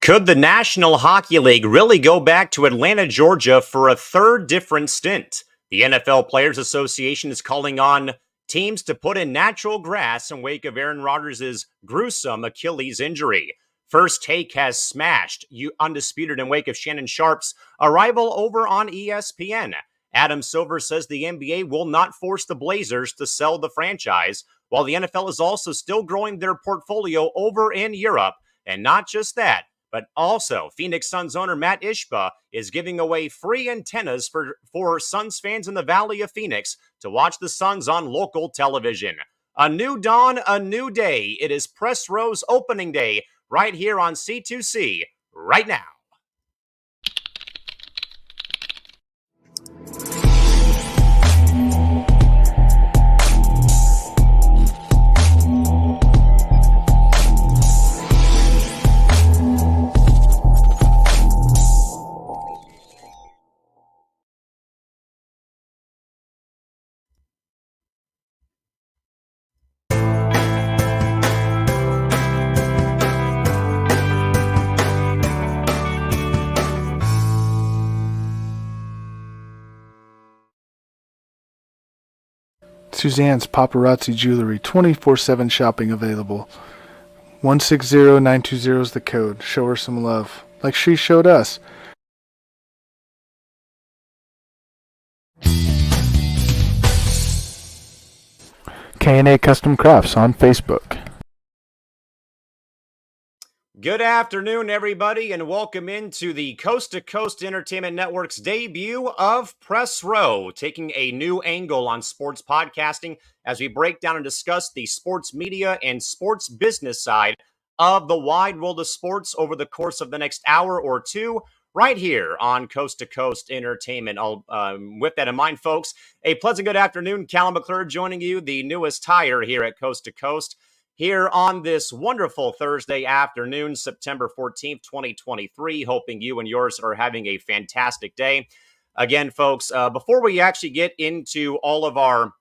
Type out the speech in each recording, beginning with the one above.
Could the National Hockey League really go back to Atlanta, Georgia for a third different stint? The NFL Players Association is calling on teams to put in natural grass in wake of Aaron Rodgers' gruesome Achilles injury. First Take has smashed Undisputed in wake of Shannon Sharp's arrival over on ESPN. Adam Silver says the NBA will not force the Blazers to sell the franchise, while the NFL is also still growing their portfolio over in Europe. And not just that, but also, Phoenix Suns owner Matt Ishbia is giving away free antennas for Suns fans in the Valley of Phoenix to watch the Suns on local television. A new dawn, a new day. It is Press Row's opening day right here on C2C right now. Suzanne's Paparazzi Jewelry, 24/7 shopping available. 160920 is the code. Show her some love, like she showed us. K&A Custom Crafts on Facebook. Good afternoon, everybody, and welcome into the Coast to Coast Entertainment Network's debut of Press Row, taking a new angle on sports podcasting as we break down and discuss the sports media and sports business side of the wide world of sports over the course of the next hour or two, right here on Coast to Coast Entertainment. With that in mind, folks, a pleasant good afternoon. Callan McClurg joining you, the newest hire here at Coast to Coast, here on this wonderful Thursday afternoon, September 14th, 2023. Hoping you and yours are having a fantastic day. Again, folks, before we actually get into all of our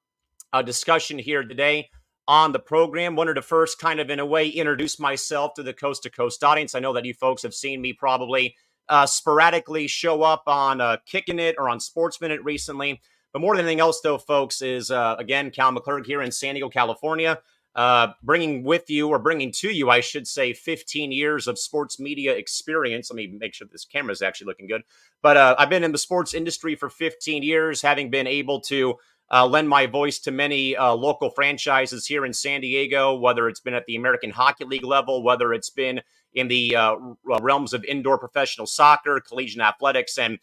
discussion here today on the program, wanted to first kind of, in a way, introduce myself to the Coast to Coast audience. I know that you folks have seen me probably sporadically show up on Kicking It or on Sports Minute recently. But more than anything else, though, folks, is, again, Callan McClurg here in San Diego, California. Bringing to you, I should say, 15 years of sports media experience. Let me make sure this camera is actually looking good. But I've been in the sports industry for 15 years, having been able to lend my voice to many local franchises here in San Diego, whether it's been at the American Hockey League level, whether it's been in the realms of indoor professional soccer, collegiate athletics, and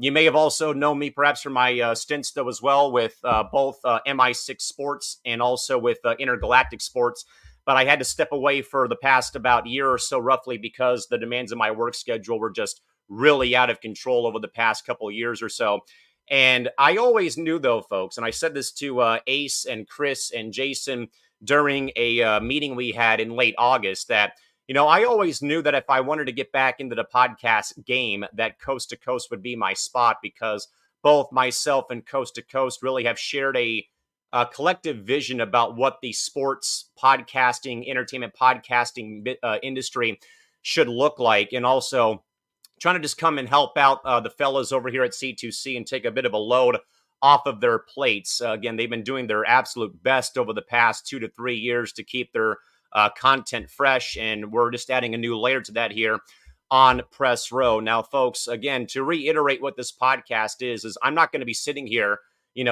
you may have also known me perhaps from my stints, though, as well, with both MI6 Sports and also with Intergalactic Sports. But I had to step away for the past about year or so, roughly, because the demands of my work schedule were just really out of control over the past couple of years or so. And I always knew, though, folks, and I said this to Ace and Chris and Jason during a meeting we had in late August, that I always knew that if I wanted to get back into the podcast game, that Coast to Coast would be my spot, because both myself and Coast to Coast really have shared a collective vision about what the sports podcasting, entertainment podcasting industry should look like. And also trying to just come and help out the fellas over here at C2C and take a bit of a load off of their plates. Again, they've been doing their absolute best over the past 2 to 3 years to keep their content fresh, and we're just adding a new layer to that here on Press Row. Now, folks, again, to reiterate what this podcast is I'm not going to be sitting here,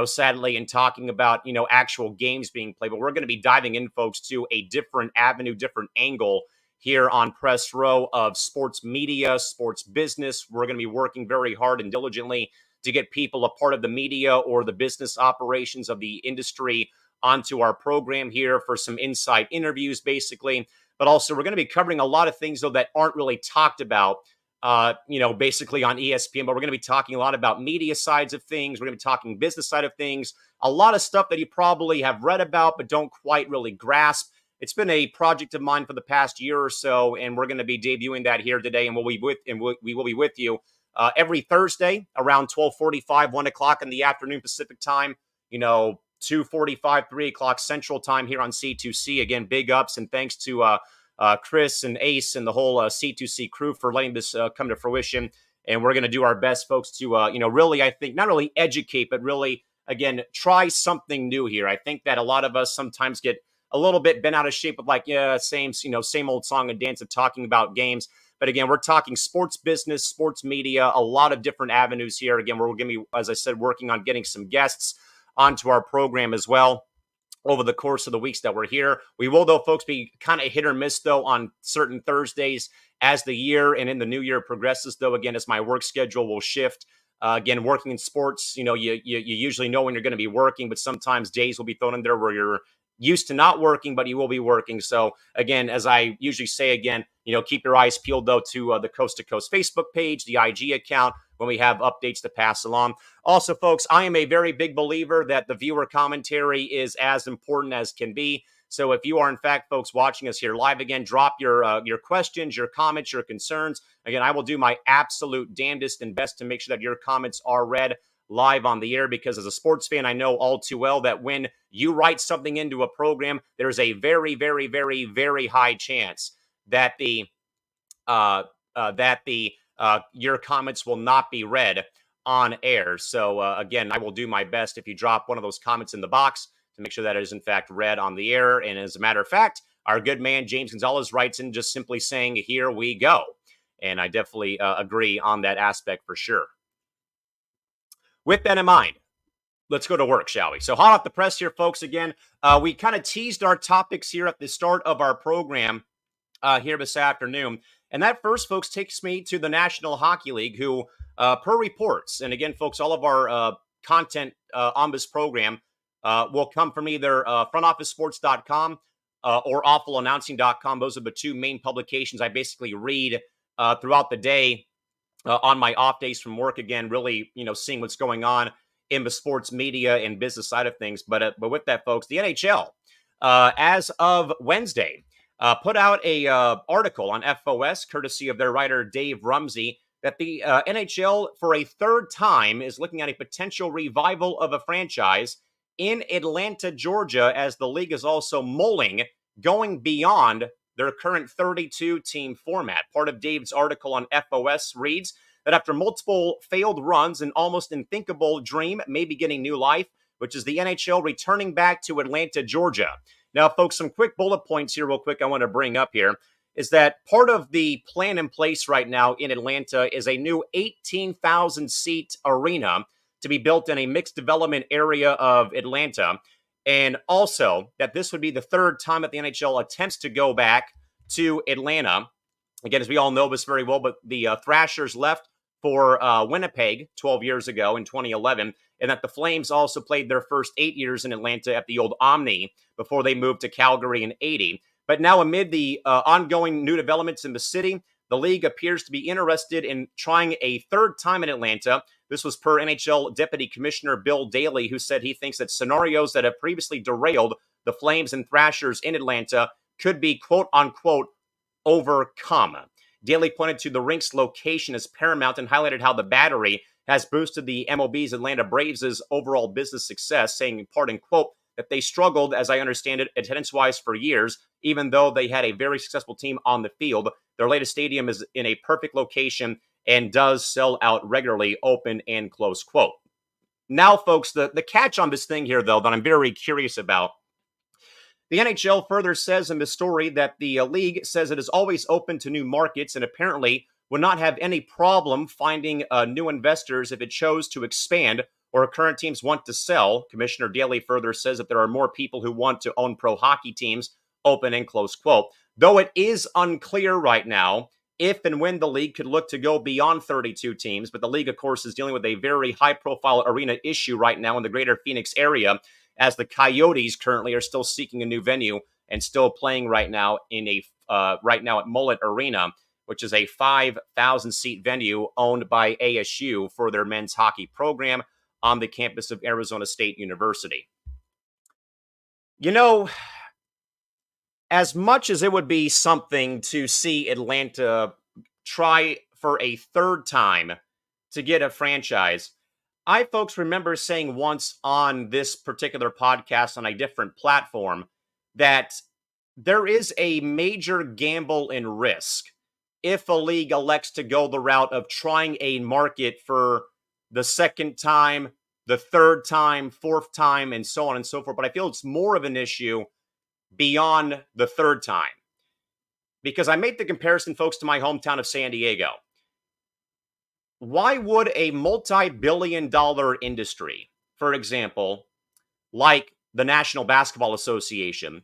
sadly, and talking about, actual games being played, but we're going to be diving in, folks, to a different avenue, different angle here on Press Row of sports media, sports business. We're going to be working very hard and diligently to get people a part of the media or the business operations of the industry onto our program here for some inside interviews, basically. But also, we're going to be covering a lot of things, though, that aren't really talked about, basically on ESPN. But we're going to be talking a lot about media sides of things. We're going to be talking business side of things. A lot of stuff that you probably have read about, but don't quite really grasp. It's been a project of mine for the past year or so, and we're going to be debuting that here today. And we will be with you every Thursday around 12:45, 1 o'clock in the afternoon Pacific time. 2:45, 3 o'clock Central Time here on C2C. Again, big ups and thanks to Chris and Ace and the whole C2C crew for letting this come to fruition. And we're going to do our best, folks, to, really, I think, not really educate, but really, again, try something new here. I think that a lot of us sometimes get a little bit bent out of shape of like, yeah, same old song and dance of talking about games. But again, we're talking sports business, sports media, a lot of different avenues here. Again, we're going to be, as I said, working on getting some guests onto our program as well over the course of the weeks that we're here. We will, though, folks, be kind of hit or miss, though, on certain Thursdays as the year and in the new year progresses, though, again, as my work schedule will shift. Again, working in sports, you usually know when you're going to be working, but sometimes days will be thrown in there where you're used to not working, but you will be working. So again, as I usually say, again, keep your eyes peeled, though, to the Coast to Coast Facebook page, the IG account, when we have updates to pass along. Also, folks, I am a very big believer that the viewer commentary is as important as can be. So if you are, in fact, folks, watching us here live, again, drop your questions, your comments, your concerns. Again, I will do my absolute damnedest and best to make sure that your comments are read live on the air, because as a sports fan, I know all too well that when you write something into a program, there's a very, very, very, very high chance that your comments will not be read on air. So again, I will do my best if you drop one of those comments in the box to make sure that it is in fact read on the air. And as a matter of fact, our good man James Gonzalez writes in just simply saying, "Here we go." And I definitely agree on that aspect for sure. With that in mind, let's go to work, shall we? So hot off the press here, folks. Again, we kind of teased our topics here at the start of our program here this afternoon. And that first, folks, takes me to the National Hockey League, who, per reports, and again, folks, all of our content on this program will come from either frontofficesports.com or awfulannouncing.com. Those are the two main publications I basically read throughout the day on my off days from work. Again, really, seeing what's going on in the sports media and business side of things. But with that, folks, the NHL, as of Wednesday, put out a article on FOS, courtesy of their writer Dave Rumsey, that the NHL for a third time is looking at a potential revival of a franchise in Atlanta, Georgia, as the league is also mulling going beyond their current 32-team format. Part of Dave's article on FOS reads that after multiple failed runs, an almost unthinkable dream may be getting new life, which is the NHL returning back to Atlanta, Georgia. Now, folks, some quick bullet points here real quick I want to bring up here is that part of the plan in place right now in Atlanta is a new 18,000-seat arena to be built in a mixed development area of Atlanta. And also that this would be the third time that the NHL attempts to go back to Atlanta. Again, as we all know this very well, but the Thrashers left for Winnipeg 12 years ago in 2011, and that the Flames also played their first 8 years in Atlanta at the old Omni before they moved to Calgary in 80. But now, amid the ongoing new developments in the city, the league appears to be interested in trying a third time in Atlanta. This was per NHL Deputy Commissioner Bill Daly, who said he thinks that scenarios that have previously derailed the Flames and Thrashers in Atlanta could be, quote unquote, overcome. Daly pointed to the rink's location as paramount and highlighted how the Battery has boosted the MLB's Atlanta Braves' overall business success, saying in part, and quote, that they struggled, as I understand it, attendance-wise for years, even though they had a very successful team on the field. Their latest stadium is in a perfect location and does sell out regularly, open and close quote. Now, folks, the catch on this thing here, though, that I'm very curious about, the NHL further says in the story that the league says it is always open to new markets and apparently would not have any problem finding new investors if it chose to expand or current teams want to sell. Commissioner Daly further says that there are more people who want to own pro hockey teams, open and close quote. Though it is unclear right now if and when the league could look to go beyond 32 teams, but the league, of course, is dealing with a very high-profile arena issue right now in the greater Phoenix area, as the Coyotes currently are still seeking a new venue and still playing right now right now at Mullet Arena, which is a 5,000-seat venue owned by ASU for their men's hockey program on the campus of Arizona State University. As much as it would be something to see Atlanta try for a third time to get a franchise, I, folks, remember saying once on this particular podcast on a different platform that there is a major gamble and risk if a league elects to go the route of trying a market for the second time, the third time, fourth time, and so on and so forth. But I feel it's more of an issue beyond the third time because I made the comparison, folks, to my hometown of San Diego. Why would a multi-billion-dollar industry, for example, like the National Basketball Association,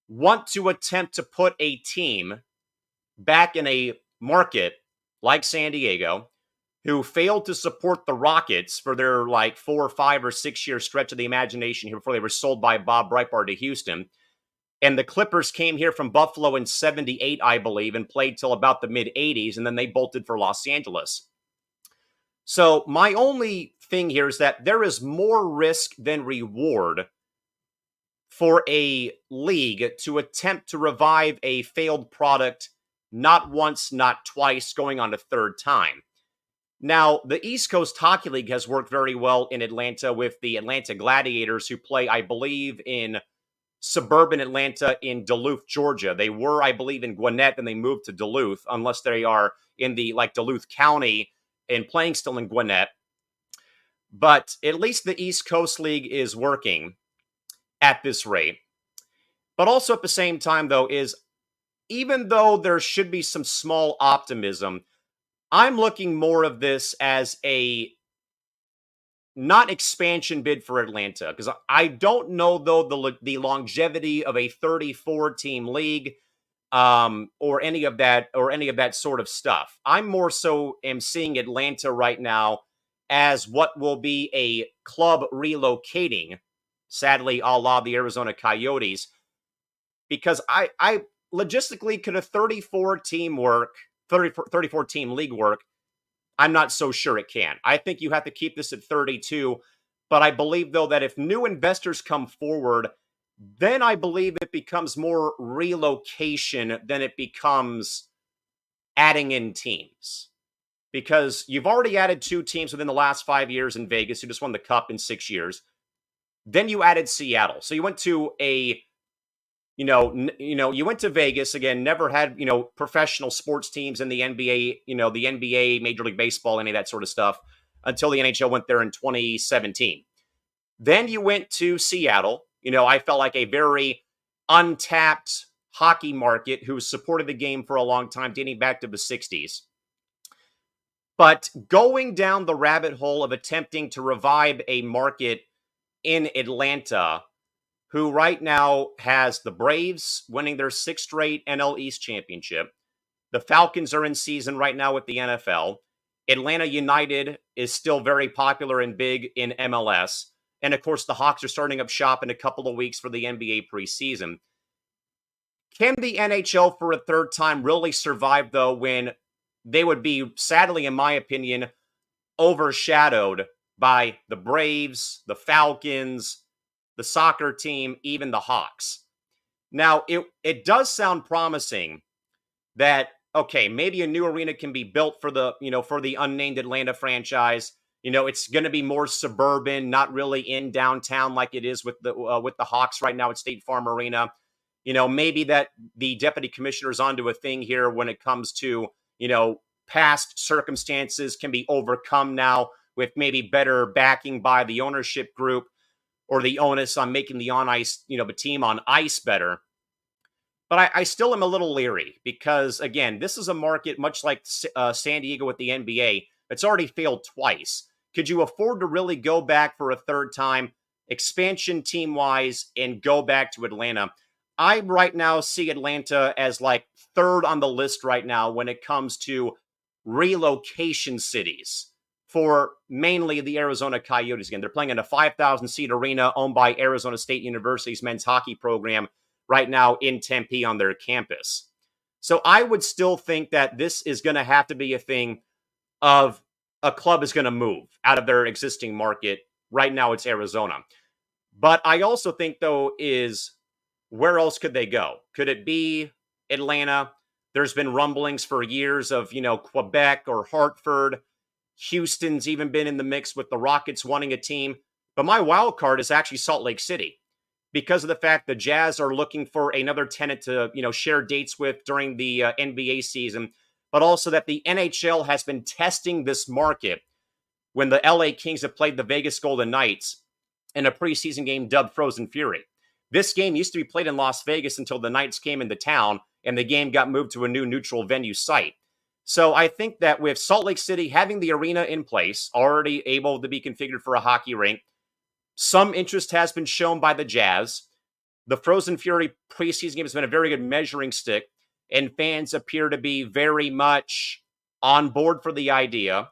want to attempt to put a team back in a market like San Diego, who failed to support the Rockets for their like 4 or 5 or 6 year stretch of the imagination here before they were sold by Bob Breitbart to Houston? And the Clippers came here from Buffalo in 78, I believe, and played till about the mid 80s, and then they bolted for Los Angeles. So my only thing here is that there is more risk than reward for a league to attempt to revive a failed product, not once, not twice, going on a third time. Now, the East Coast Hockey League has worked very well in Atlanta with the Atlanta Gladiators, who play, I believe, in suburban Atlanta in Duluth, Georgia. They were, I believe, in Gwinnett, and they moved to Duluth, unless they are in the like Duluth County and playing still in Gwinnett. But at least the East Coast League is working at this rate. But also at the same time, though, is even though there should be some small optimism, I'm looking more of this as a not expansion bid for Atlanta, because I don't know, though, the longevity of a 34-team league or any of that sort of stuff. I'm more so am seeing Atlanta right now as what will be a club relocating, sadly, a la the Arizona Coyotes, because I logistically could a 34 team league work. I'm not so sure it can. I think you have to keep this at 32. But I believe, though, that if new investors come forward, then I believe it becomes more relocation than it becomes adding in teams. Because you've already added 2 teams within the last 5 years in Vegas, who just won the Cup in 6 years. Then you added Seattle. So you went to you went to Vegas again, never had, professional sports teams in the NBA, the NBA, Major League Baseball, any of that sort of stuff until the NHL went there in 2017. Then you went to Seattle. I felt like a very untapped hockey market who supported the game for a long time, dating back to the 60s. But going down the rabbit hole of attempting to revive a market in Atlanta, who right now has the Braves winning their 6th straight NL East championship. The Falcons are in season right now with the NFL. Atlanta United is still very popular and big in MLS. And of course, the Hawks are starting up shop in a couple of weeks for the NBA preseason. Can the NHL for a third time really survive, though, when they would be, sadly, in my opinion, overshadowed by the Braves, the Falcons, the soccer team, even the Hawks? Now, it does sound promising that, okay, maybe a new arena can be built for the unnamed Atlanta franchise. It's going to be more suburban, not really in downtown like it is with the Hawks right now at State Farm Arena. Maybe that the deputy commissioner is onto a thing here when it comes to, past circumstances can be overcome now with maybe better backing by the ownership group or the onus on making the on ice, the team on ice better. But I still am a little leery because, again, this is a market much like San Diego with the NBA. It's already failed twice. Could you afford to really go back for a third time, expansion team-wise, and go back to Atlanta? I right now see Atlanta as like third on the list right now when it comes to relocation cities for mainly the Arizona Coyotes. Again, they're playing in a 5,000-seat arena owned by Arizona State University's men's hockey program right now in Tempe on their campus. So I would still think that this is going to have to be a thing of a club is going to move out of their existing market. Right now it's Arizona. But I also think, though, is where else could they go? Could it be Atlanta? There's been rumblings for years of, Quebec or Hartford. Houston's even been in the mix with the Rockets wanting a team. But my wild card is actually Salt Lake City, because of the fact the Jazz are looking for another tenant to, share dates with during the NBA season, but also that the NHL has been testing this market when the LA Kings have played the Vegas Golden Knights in a preseason game dubbed Frozen Fury. This game used to be played in Las Vegas until the Knights came into town and the game got moved to a new neutral venue site. So I think that with Salt Lake City having the arena in place, already able to be configured for a hockey rink, some interest has been shown by the Jazz. The Frozen Fury preseason game has been a very good measuring stick, and fans appear to be very much on board for the idea.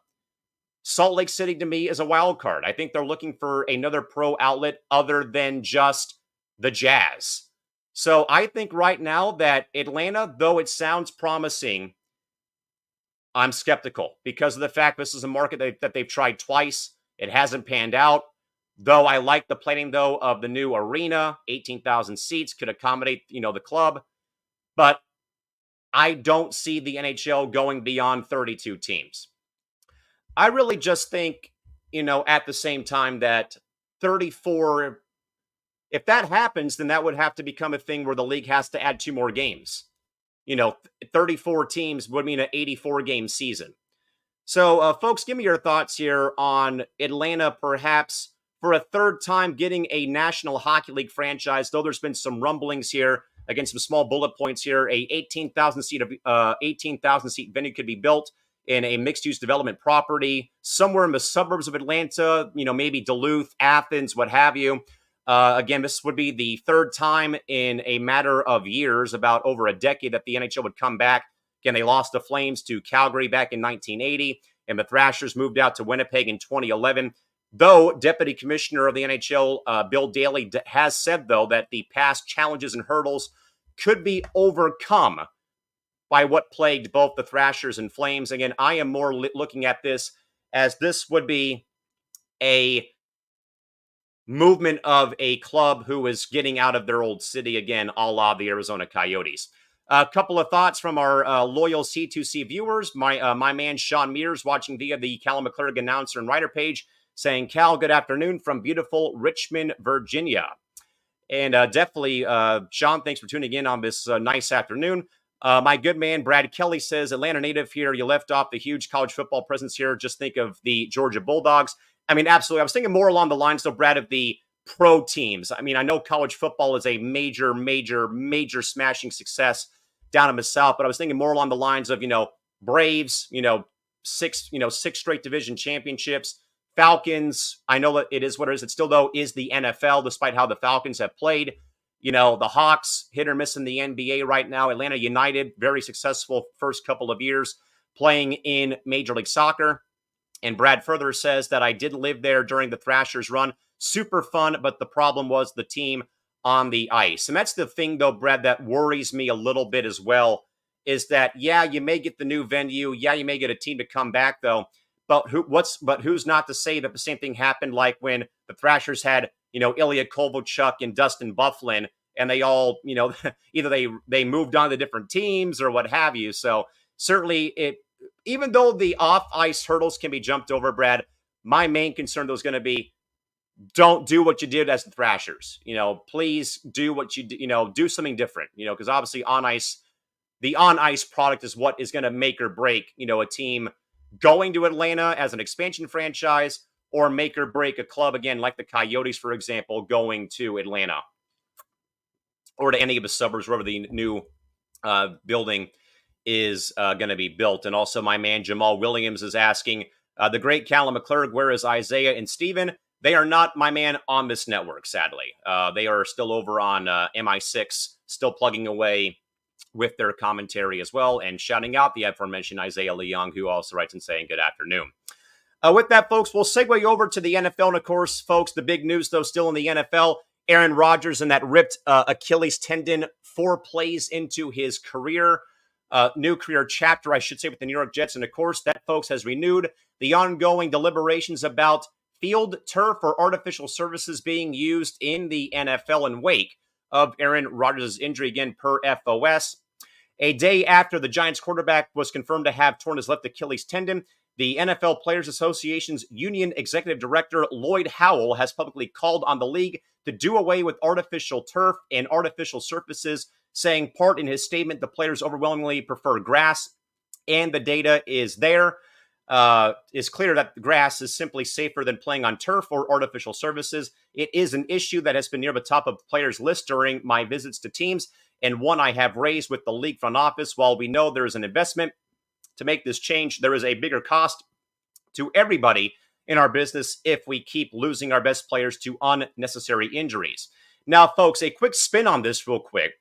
Salt Lake City, to me, is a wild card. I think they're looking for another pro outlet other than just the Jazz. So I think right now that Atlanta, though it sounds promising, I'm skeptical because of the fact this is a market that they've tried twice. It hasn't panned out. Though I like the planning, though, of the new arena, 18,000 seats could accommodate, the club. But I don't see the NHL going beyond 32 teams. I really just think, at the same time that 34, if that happens, then that would have to become a thing where the league has to add 2 more games. 34 teams would mean an 84-game season. So, folks, give me your thoughts here on Atlanta perhaps for a third time getting a National Hockey League franchise, though there's been some rumblings here, again, some small bullet points here. A 18,000 seat venue could be built in a mixed-use development property somewhere in the suburbs of Atlanta, maybe Duluth, Athens, what have you. Again, this would be the third time in a matter of years, about over a decade, that the NHL would come back. Again, they lost the Flames to Calgary back in 1980, and the Thrashers moved out to Winnipeg in 2011. Though Deputy Commissioner of the NHL, Bill Daly, has said, though, that the past challenges and hurdles could be overcome by what plagued both the Thrashers and Flames. Again, I am more looking at this as this would be a movement of a club who is getting out of their old city again, a la the Arizona Coyotes. A couple of thoughts from our loyal C2C viewers. My man Sean Mears, watching via the Callan McClurg announcer and writer page, saying, Cal, good afternoon from beautiful Richmond, Virginia. And definitely, Sean, thanks for tuning in on this nice afternoon. My good man, Brad Kelly, says, Atlanta native here. You left off the huge college football presence here. Just think of the Georgia Bulldogs. I mean, absolutely. I was thinking more along the lines, though, Brad, of the pro teams. I mean, I know college football is a major, major, major smashing success down in the South, but I was thinking more along the lines of, Braves, six straight division championships. Falcons, I know that it is what it is. It still, though, is the NFL, despite how the Falcons have played. The Hawks, hit or miss in the NBA right now. Atlanta United, very successful first couple of years playing in Major League Soccer. And Brad further says that I did live there during the Thrashers run. Super fun, but the problem was the team on the ice. And that's the thing, though, Brad, that worries me a little bit as well, is that, yeah, you may get the new venue. Yeah, you may get a team to come back, though. But who's not to say that the same thing happened like when the Thrashers had, Ilya Kovalchuk and Dustin Byfuglien, and they all, either they moved on to different teams or what have you. So certainly even though the off-ice hurdles can be jumped over, Brad, my main concern though is going to be don't do what you did as the Thrashers. Please do what you do something different, because obviously the on-ice product is what is going to make or break, a team going to Atlanta as an expansion franchise, or make or break a club, again, like the Coyotes, for example, going to Atlanta or to any of the suburbs, wherever the new building is going to be built. And also my man Jamal Williams is asking, the great Callan McClurg, where is Isaiah and Steven? They are not, my man, on this network, sadly. They are still over on MI6, still plugging away with their commentary as well, and shouting out the aforementioned Isaiah Leung, who also writes and saying good afternoon. With that, folks, we'll segue over to the NFL. And of course, folks, the big news, though, still in the NFL, Aaron Rodgers and that ripped Achilles tendon 4 plays into his career, new career chapter, I should say, with the New York Jets. And of course, that, folks, has renewed the ongoing deliberations about field turf or artificial surfaces being used in the NFL in wake of Aaron Rodgers' injury, again, per FOS. A day after the Giants quarterback was confirmed to have torn his left Achilles tendon, The NFL Players Association's Union Executive Director Lloyd Howell has publicly called on the league to do away with artificial turf and artificial surfaces, saying part in his statement, the players overwhelmingly prefer grass, and the data is there. Is clear that grass is simply safer than playing on turf or artificial surfaces. It is an issue that has been near the top of players' list during my visits to teams, and one I have raised with the league front office. While we know there is an investment to make this change, there is a bigger cost to everybody in our business if we keep losing our best players to unnecessary injuries. Now, folks, a quick spin on this real quick,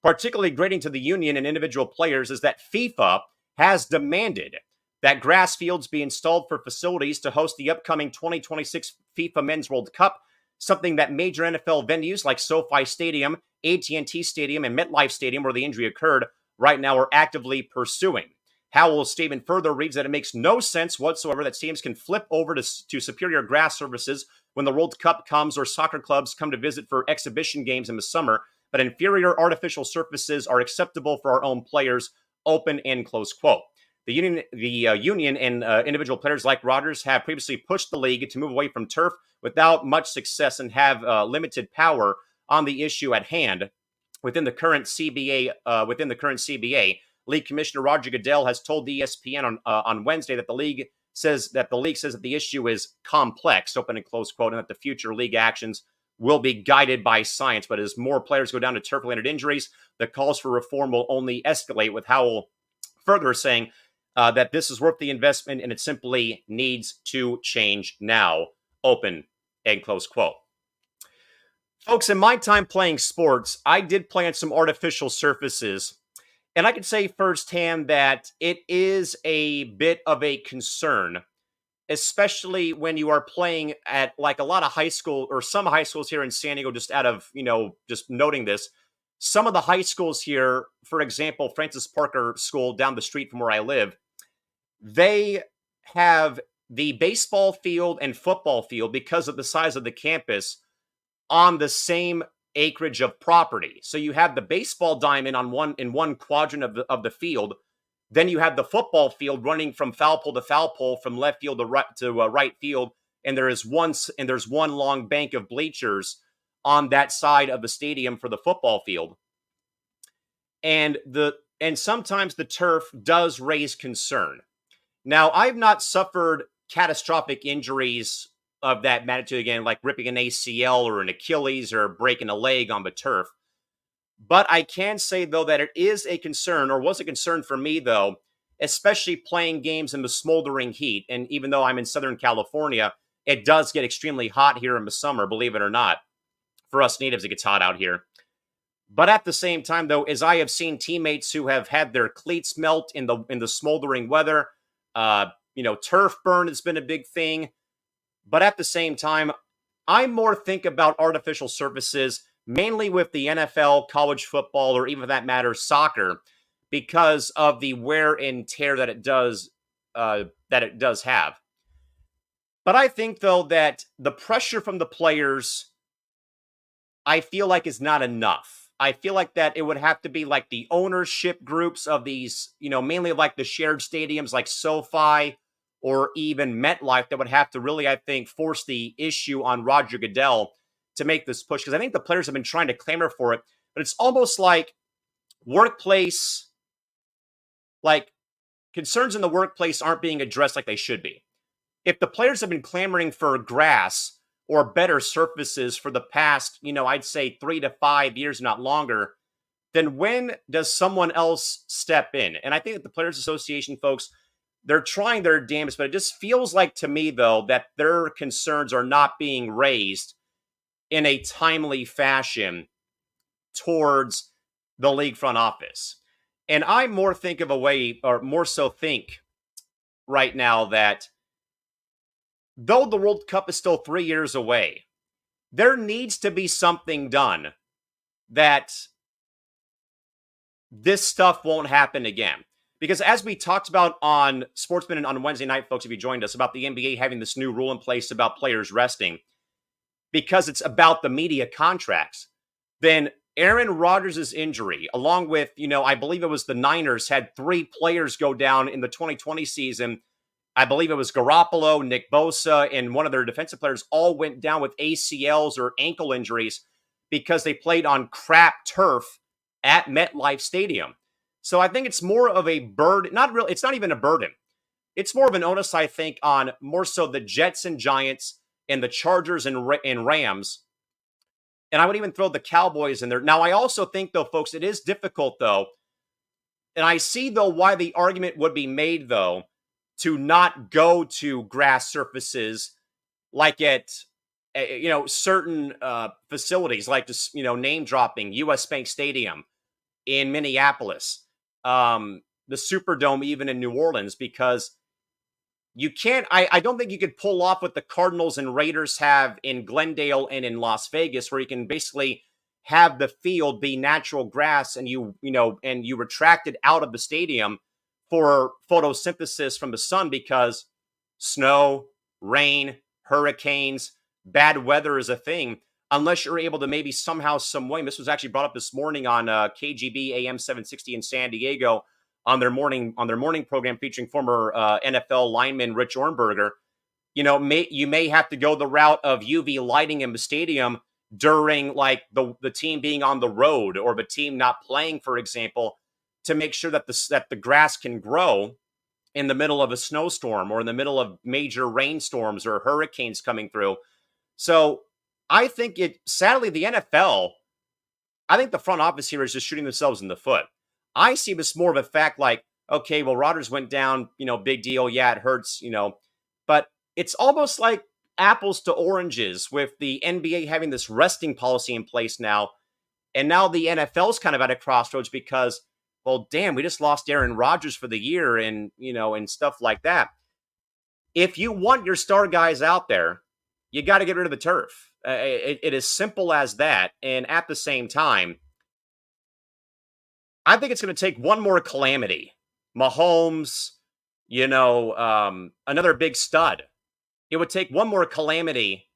particularly grating to the union and individual players, is that FIFA has demanded that grass fields be installed for facilities to host the upcoming 2026 FIFA Men's World Cup, something that major NFL venues like SoFi Stadium, AT&T Stadium, and MetLife Stadium, where the injury occurred, right now are actively pursuing. Howell's statement further reads that it makes no sense whatsoever that teams can flip over to superior grass surfaces when the World Cup comes or soccer clubs come to visit for exhibition games in the summer, but inferior artificial surfaces are acceptable for our own players, open and close quote. The union and individual players like Rodgers have previously pushed the league to move away from turf without much success and have limited power on the issue at hand. Within the current CBA, League Commissioner Roger Goodell has told ESPN on Wednesday that the league says that the issue is complex, open and close quote, and that the future league actions will be guided by science. But as more players go down to turf-related injuries, the calls for reform will only escalate, with Howell further saying that this is worth the investment and it simply needs to change now, open and close quote. Folks, in my time playing sports, I did play on some artificial surfaces, and I can say firsthand that it is a bit of a concern, especially when you are playing at like a lot of high school or some high schools here in San Diego, just out of, just noting this. Some of the high schools here, for example, Francis Parker School down the street from where I live, they have the baseball field and football field, because of the size of the campus, on the same acreage of property. So you have the baseball diamond in one quadrant of the field. Then you have the football field running from foul pole to foul pole, from left field to right field, and there's one long bank of bleachers on that side of the stadium for the football field. And sometimes the turf does raise concern. Now, I've not suffered catastrophic injuries of that magnitude, again, like ripping an ACL or an Achilles or breaking a leg on the turf. But I can say, though, that it is a concern, or was a concern for me, though, especially playing games in the smoldering heat. And even though I'm in Southern California, it does get extremely hot here in the summer, believe it or not. For us natives, it gets hot out here. But at the same time, though, as I have seen teammates who have had their cleats melt in the smoldering weather, turf burn has been a big thing. But at the same time, I more think about artificial surfaces, mainly with the NFL, college football, or even for that matter, soccer, because of the wear and tear that it does have. But I think, though, that the pressure from the players, I feel like, is not enough. I feel like that it would have to be like the ownership groups of these, mainly like the shared stadiums like SoFi or even MetLife, that would have to really, I think, force the issue on Roger Goodell to make this push. Because I think the players have been trying to clamor for it, but it's almost like concerns in the workplace aren't being addressed like they should be. If the players have been clamoring for grass or better surfaces for the past, I'd say 3 to 5 years, not longer, then when does someone else step in? And I think that the Players Association folks, they're trying their damnedest, but it just feels like to me, though, that their concerns are not being raised in a timely fashion towards the league front office. And I more think right now that though the World Cup is still 3 years away, there needs to be something done that this stuff won't happen again. Because as we talked about on Sportsman on Wednesday night, folks, if you joined us, about the NBA having this new rule in place about players resting, because it's about the media contracts, then Aaron Rodgers' injury, along with, I believe it was the Niners, had 3 players go down in the 2020 season I believe it was Garoppolo, Nick Bosa, and one of their defensive players all went down with ACLs or ankle injuries because they played on crap turf at MetLife Stadium. So I think it's more of a burden, not really, it's not even a burden. It's more of an onus, I think, on more so the Jets and Giants and the Chargers and Rams. And I would even throw the Cowboys in there. Now, I also think, though, folks, it is difficult, though. And I see, though, why the argument would be made, though, to not go to grass surfaces like at certain facilities, like just name dropping US Bank Stadium in Minneapolis, the Superdome even in New Orleans, because you can't. I don't think you could pull off what the Cardinals and Raiders have in Glendale and in Las Vegas, where you can basically have the field be natural grass, and you retract it out of the stadium for photosynthesis from the sun, because snow, rain, hurricanes, bad weather is a thing. Unless you're able to maybe somehow, some way. And this was actually brought up this morning on KGB AM 760 in San Diego on their morning program, featuring former NFL lineman Rich Ornberger. You may have to go the route of UV lighting in the stadium during like the team being on the road or the team not playing, for example, to make sure that the grass can grow in the middle of a snowstorm or in the middle of major rainstorms or hurricanes coming through. So I think sadly, the NFL, I think the front office here is just shooting themselves in the foot. I see this more of a fact like, okay, well, Rodgers went down, big deal. Yeah, it hurts, but it's almost like apples to oranges with the NBA having this resting policy in place now. And now the NFL's kind of at a crossroads because, well, damn, we just lost Aaron Rodgers for the year and stuff like that. If you want your star guys out there, you got to get rid of the turf. It is simple as that. And at the same time, I think it's going to take one more calamity. Mahomes, another big stud. It would take one more calamity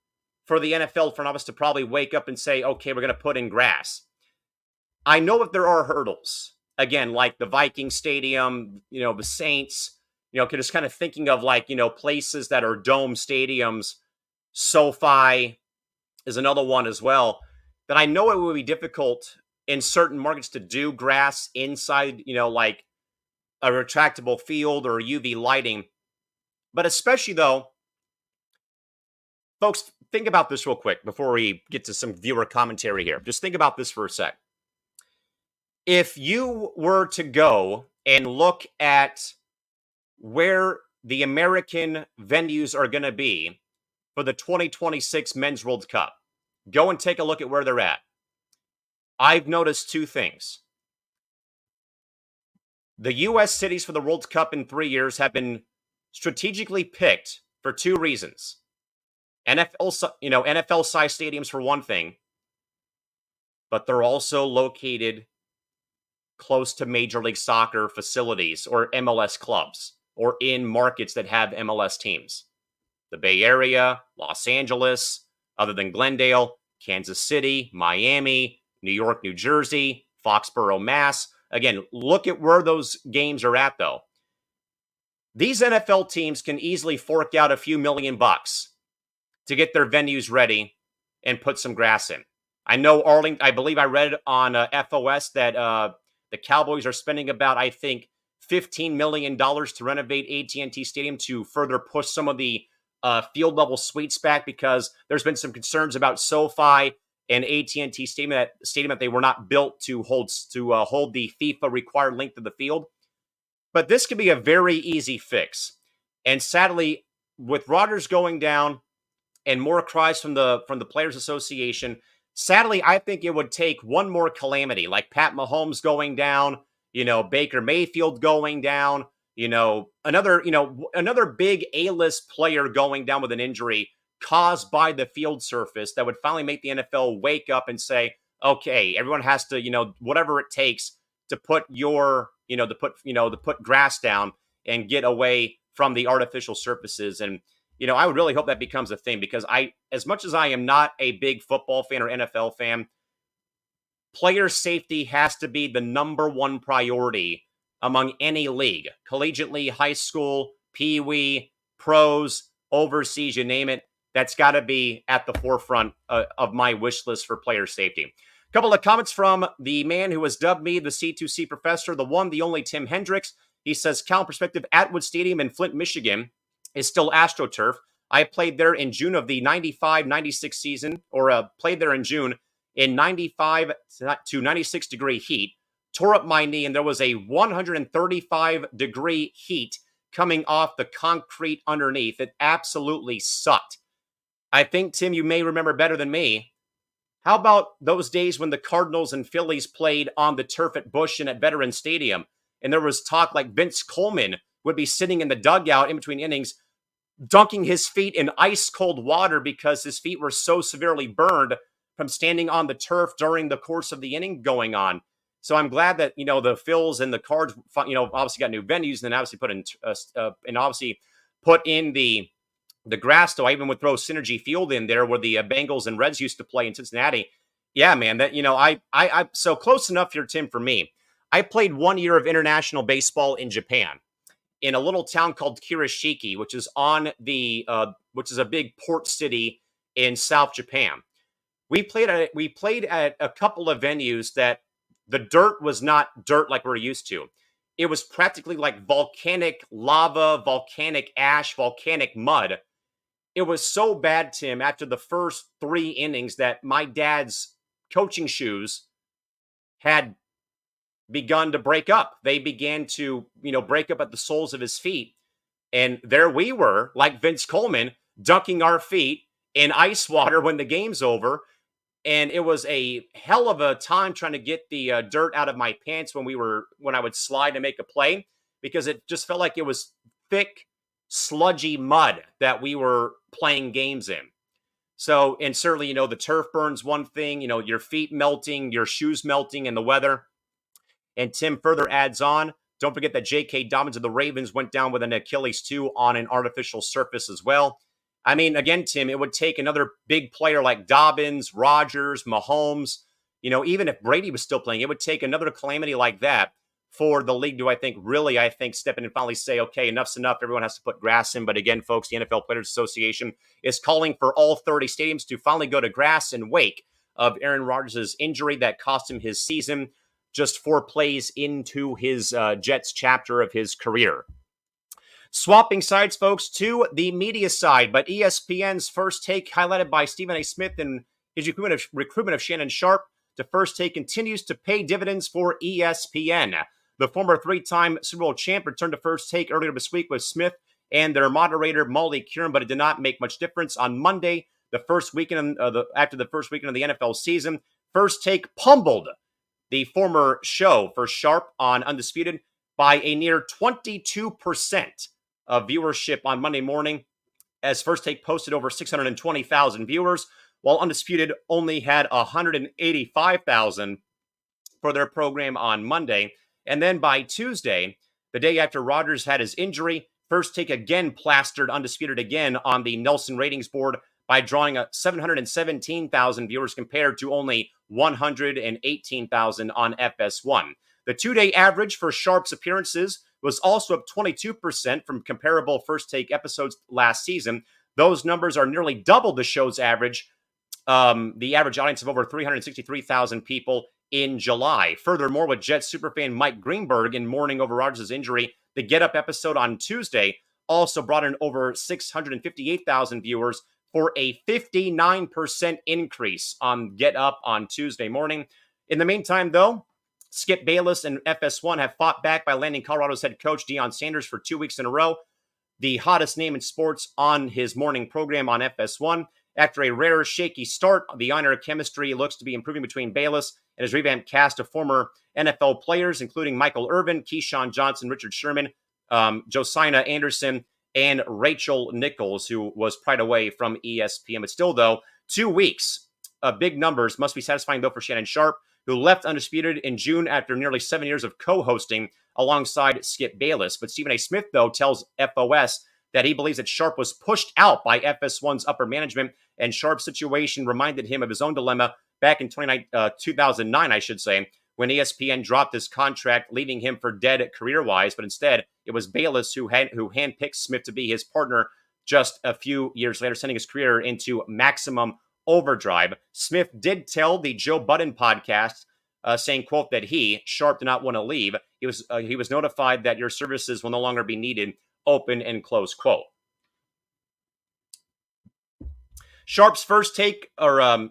for the NFL front office to probably wake up and say, okay, we're going to put in grass. I know that there are hurdles. Again, like the Viking Stadium, the Saints, just kind of thinking of like, places that are dome stadiums. SoFi is another one as well. That I know it would be difficult in certain markets to do grass inside, like a retractable field or UV lighting. But especially though, folks, think about this real quick before we get to some viewer commentary here. Just think about this for a sec. If you were to go and look at where the American venues are going to be for the 2026 Men's World Cup, go and take a look at where they're at. I've noticed two things. The U.S. cities for the World Cup in 3 years have been strategically picked for two reasons. NFL-sized stadiums for one thing, but they're also located close to Major League Soccer facilities or MLS clubs or in markets that have MLS teams. The Bay Area, Los Angeles, other than Glendale, Kansas City, Miami, New York, New Jersey, Foxborough, Mass. Again, look at where those games are at, though. These NFL teams can easily fork out a few $1 million to get their venues ready and put some grass in. I know I believe I read on FOS that the Cowboys are spending about, I think, $15 million to renovate AT&T Stadium to further push some of the field level suites back, because there's been some concerns about SoFi and AT&T Stadium that they were not built to hold the FIFA required length of the field. But this could be a very easy fix. And sadly, with Rodgers going down and more cries from the Players Association, sadly, I think it would take one more calamity, like Pat Mahomes going down, Baker Mayfield going down, another big A-list player going down with an injury caused by the field surface that would finally make the NFL wake up and say, okay, everyone has to, whatever it takes to put to put grass down and get away from the artificial surfaces. And, I would really hope that becomes a thing, because as much as I am not a big football fan or NFL fan, player safety has to be the number one priority among any league, collegiately, high school, Pee Wee, pros, overseas, you name it. That's got to be at the forefront of my wish list for player safety. A couple of comments from the man who has dubbed me the C2C professor, the one, the only Tim Hendricks. He says, Cal perspective, Atwood Stadium in Flint, Michigan is still AstroTurf. I played there in June of the 95-96 season, or played there in June in 95 to 96 degree heat, tore up my knee, and there was a 135 degree heat coming off the concrete underneath. It absolutely sucked. I think, Tim, you may remember better than me. How about those days when the Cardinals and Phillies played on the turf at Busch and at Veterans Stadium, and there was talk like Vince Coleman would be sitting in the dugout in between innings, dunking his feet in ice cold water because his feet were so severely burned from standing on the turf during the course of the inning going on. So I'm glad that, the Phils and the Cards, obviously got new venues, and then obviously put in the grass. So I even would throw Synergy Field in there where the Bengals and Reds used to play in Cincinnati. Yeah, man, that, I so close enough here, Tim, for me. I played 1 year of international baseball in Japan in a little town called Kirishiki, which is which is a big port city in South Japan. We played at a couple of venues that the dirt was not dirt like we're used to. It was practically like volcanic lava, volcanic ash, volcanic mud. It was so bad, Tim, after the first 3 innings that my dad's coaching shoes had begun to break up. They began to, break up at the soles of his feet. And there we were, like Vince Coleman, dunking our feet in ice water when the game's over. And it was a hell of a time trying to get the dirt out of my pants when I would slide and make a play, because it just felt like it was thick, sludgy mud that we were playing games in. So, and certainly, the turf burns one thing, your feet melting, your shoes melting, and the weather. And Tim further adds on, don't forget that J.K. Dobbins of the Ravens went down with an Achilles too on an artificial surface as well. I mean, again, Tim, it would take another big player like Dobbins, Rodgers, Mahomes, even if Brady was still playing, it would take another calamity like that for the league to, I think, step in and finally say, okay, enough's enough. Everyone has to put grass in. But again, folks, the NFL Players Association is calling for all 30 stadiums to finally go to grass in wake of Aaron Rodgers' injury that cost him his season, just 4 plays into his Jets chapter of his career. Swapping sides, folks, to the media side, but ESPN's First Take, highlighted by Stephen A. Smith and his recruitment of Shannon Sharpe to First Take, continues to pay dividends for ESPN. The former 3-time Super Bowl champ returned to First Take earlier this week with Smith and their moderator, Molly Kieran, but it did not make much difference. On Monday, the first weekend after the first weekend of the NFL season, First Take pummeled the former show for Sharpe on Undisputed by a near 22% of viewership on Monday morning, as First Take posted over 620,000 viewers, while Undisputed only had 185,000 for their program on Monday. And then by Tuesday, the day after Rodgers had his injury, First Take again plastered Undisputed again on the Nelson ratings board by drawing 717,000 viewers compared to only 118,000 on FS1. The 2-day average for Sharpe's appearances was also up 22% from comparable First Take episodes last season. Those numbers are nearly double the show's average, the average audience of over 363,000 people in July. Furthermore, with Jets superfan Mike Greenberg in mourning over Rodgers' injury, the Get Up episode on Tuesday also brought in over 658,000 viewers for a 59% increase on Get Up on Tuesday morning. In the meantime, though, Skip Bayless and FS1 have fought back by landing Colorado's head coach Deion Sanders for 2 weeks in a row, the hottest name in sports on his morning program on FS1. After a rare, shaky start, the on-air chemistry looks to be improving between Bayless and his revamped cast of former NFL players, including Michael Irvin, Keyshawn Johnson, Richard Sherman, Josiah Anderson, and Rachel Nichols, who was pried away from ESPN. But still, though, 2 weeks of big numbers must be satisfying, though, for Shannon Sharpe, who left Undisputed in June after nearly 7 years of co-hosting alongside Skip Bayless. But Stephen A. Smith, though, tells FOS that he believes that Sharpe was pushed out by FS1's upper management, and Sharpe's situation reminded him of his own dilemma back in 2009, when ESPN dropped his contract, leaving him for dead career-wise. But instead, it was Bayless who handpicked Smith to be his partner just a few years later, sending his career into maximum overdrive. Smith did tell the Joe Budden podcast, saying, quote, that he, Sharp, did not want to leave. He was notified that your services will no longer be needed, open and close quote. Sharp's first take, or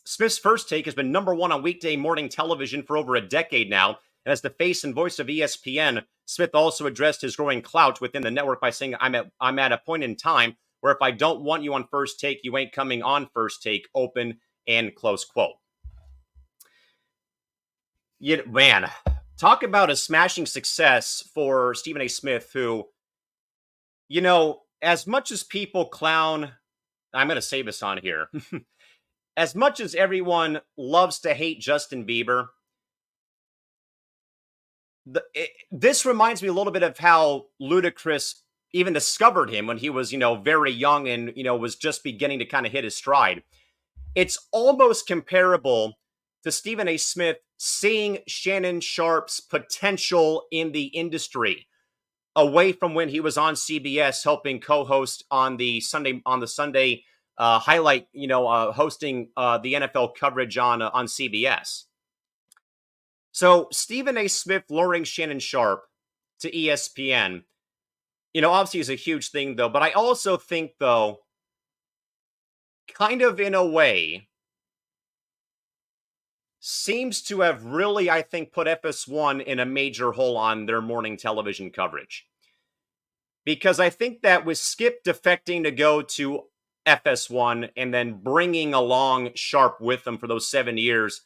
Smith's first take, has been number one on weekday morning television for over a decade now. And as the face and voice of ESPN, Smith also addressed his growing clout within the network by saying, I'm at a point in time where if I don't want you on first take, you ain't coming on first take, open and close quote. Man, talk about a smashing success for Stephen A. Smith, who, as much as people clown, I'm going to say this on here, as much as everyone loves to hate Justin Bieber, this reminds me a little bit of how Ludacris even discovered him when he was, very young and, was just beginning to kind of hit his stride. It's almost comparable to Stephen A. Smith seeing Shannon Sharp's potential in the industry away from when he was on CBS helping co-host on the Sunday highlight, hosting the NFL coverage on CBS. So Stephen A. Smith luring Shannon Sharp to ESPN, obviously is a huge thing, though. But I also think, though, kind of in a way, seems to have really, I think, put FS1 in a major hole on their morning television coverage. Because I think that with Skip defecting to go to FS1 and then bringing along Sharp with them for those 7 years,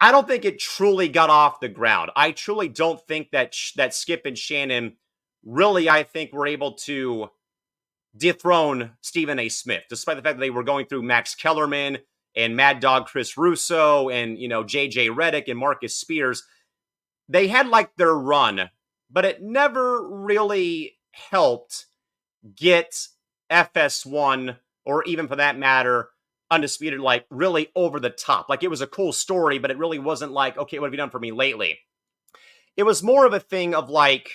I don't think it truly got off the ground. I truly don't think that Skip and Shannon really, I think, were able to dethrone Stephen A. Smith, despite the fact that they were going through Max Kellerman and Mad Dog Chris Russo and, J.J. Redick and Marcus Spears. They had like their run, but it never really helped get FS1, or even for that matter, Undisputed, like really over the top. Like it was a cool story, but it really wasn't like, okay, what have you done for me lately? It was more of a thing of like,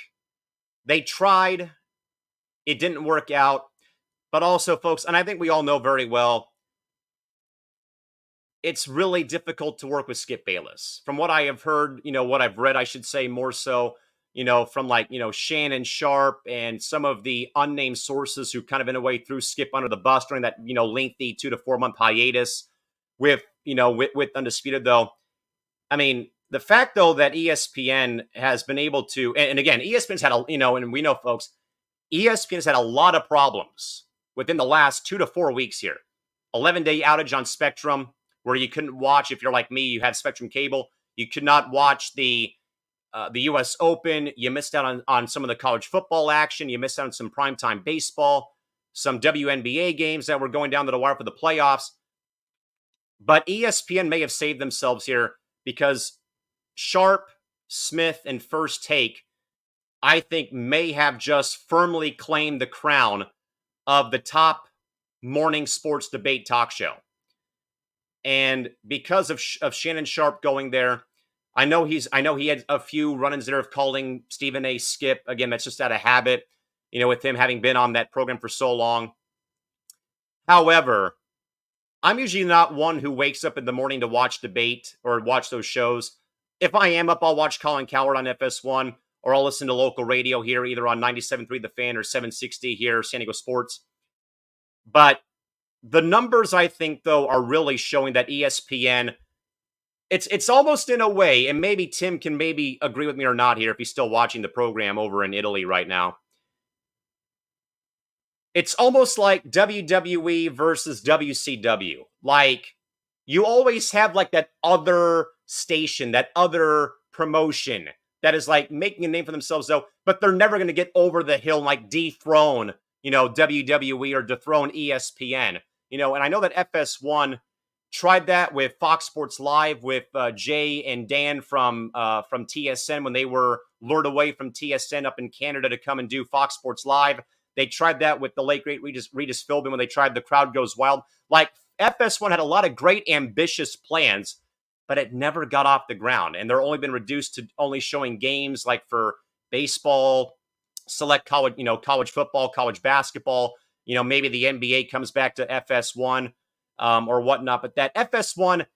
they tried, it didn't work out. But also, folks, and I think we all know very well, it's really difficult to work with Skip Bayless. From what I have heard, what I've read, I should say more so, from like, Shannon Sharp and some of the unnamed sources who kind of in a way threw Skip under the bus during that, lengthy 2 to 4 month hiatus with Undisputed, though. I mean, the fact, though, that ESPN has been able to, and again, ESPN's had and we know, folks, ESPN's had a lot of problems within the last 2 to 4 weeks here. 11-day outage on Spectrum, where you couldn't watch, if you're like me, you had Spectrum cable, you could not watch the U.S. Open. You missed out on some of the college football action. You missed out on some primetime baseball, some WNBA games that were going down to the wire for the playoffs. But ESPN may have saved themselves here because Sharp, Smith, and First Take, I think, may have just firmly claimed the crown of the top morning sports debate talk show. And because of Shannon Sharp going there, I know he had a few run-ins there of calling Stephen A. Skip. Again, that's just out of habit, with him having been on that program for so long. However, I'm usually not one who wakes up in the morning to watch debate or watch those shows. If I am up, I'll watch Colin Cowherd on FS1, or I'll listen to local radio here, either on 97.3 The Fan or 760 here, San Diego Sports. But the numbers, I think, though, are really showing that ESPN, it's almost in a way, and maybe Tim can maybe agree with me or not here if he's still watching the program over in Italy right now. It's almost like WWE versus WCW. Like, you always have like that other station, that other promotion that is like making a name for themselves, though, but they're never going to get over the hill and like dethrone, WWE or dethrone ESPN. And I know that FS1 tried that with Fox Sports Live with Jay and Dan from TSN when they were lured away from TSN up in Canada to come and do Fox Sports Live. They tried that with the late, great Regis Philbin when they tried The Crowd Goes Wild. Like, FS1 had a lot of great, ambitious plans, but it never got off the ground. And they're only been reduced to only showing games like for baseball, select college, college football, college basketball. Maybe the NBA comes back to FS1 or whatnot. But that FS1,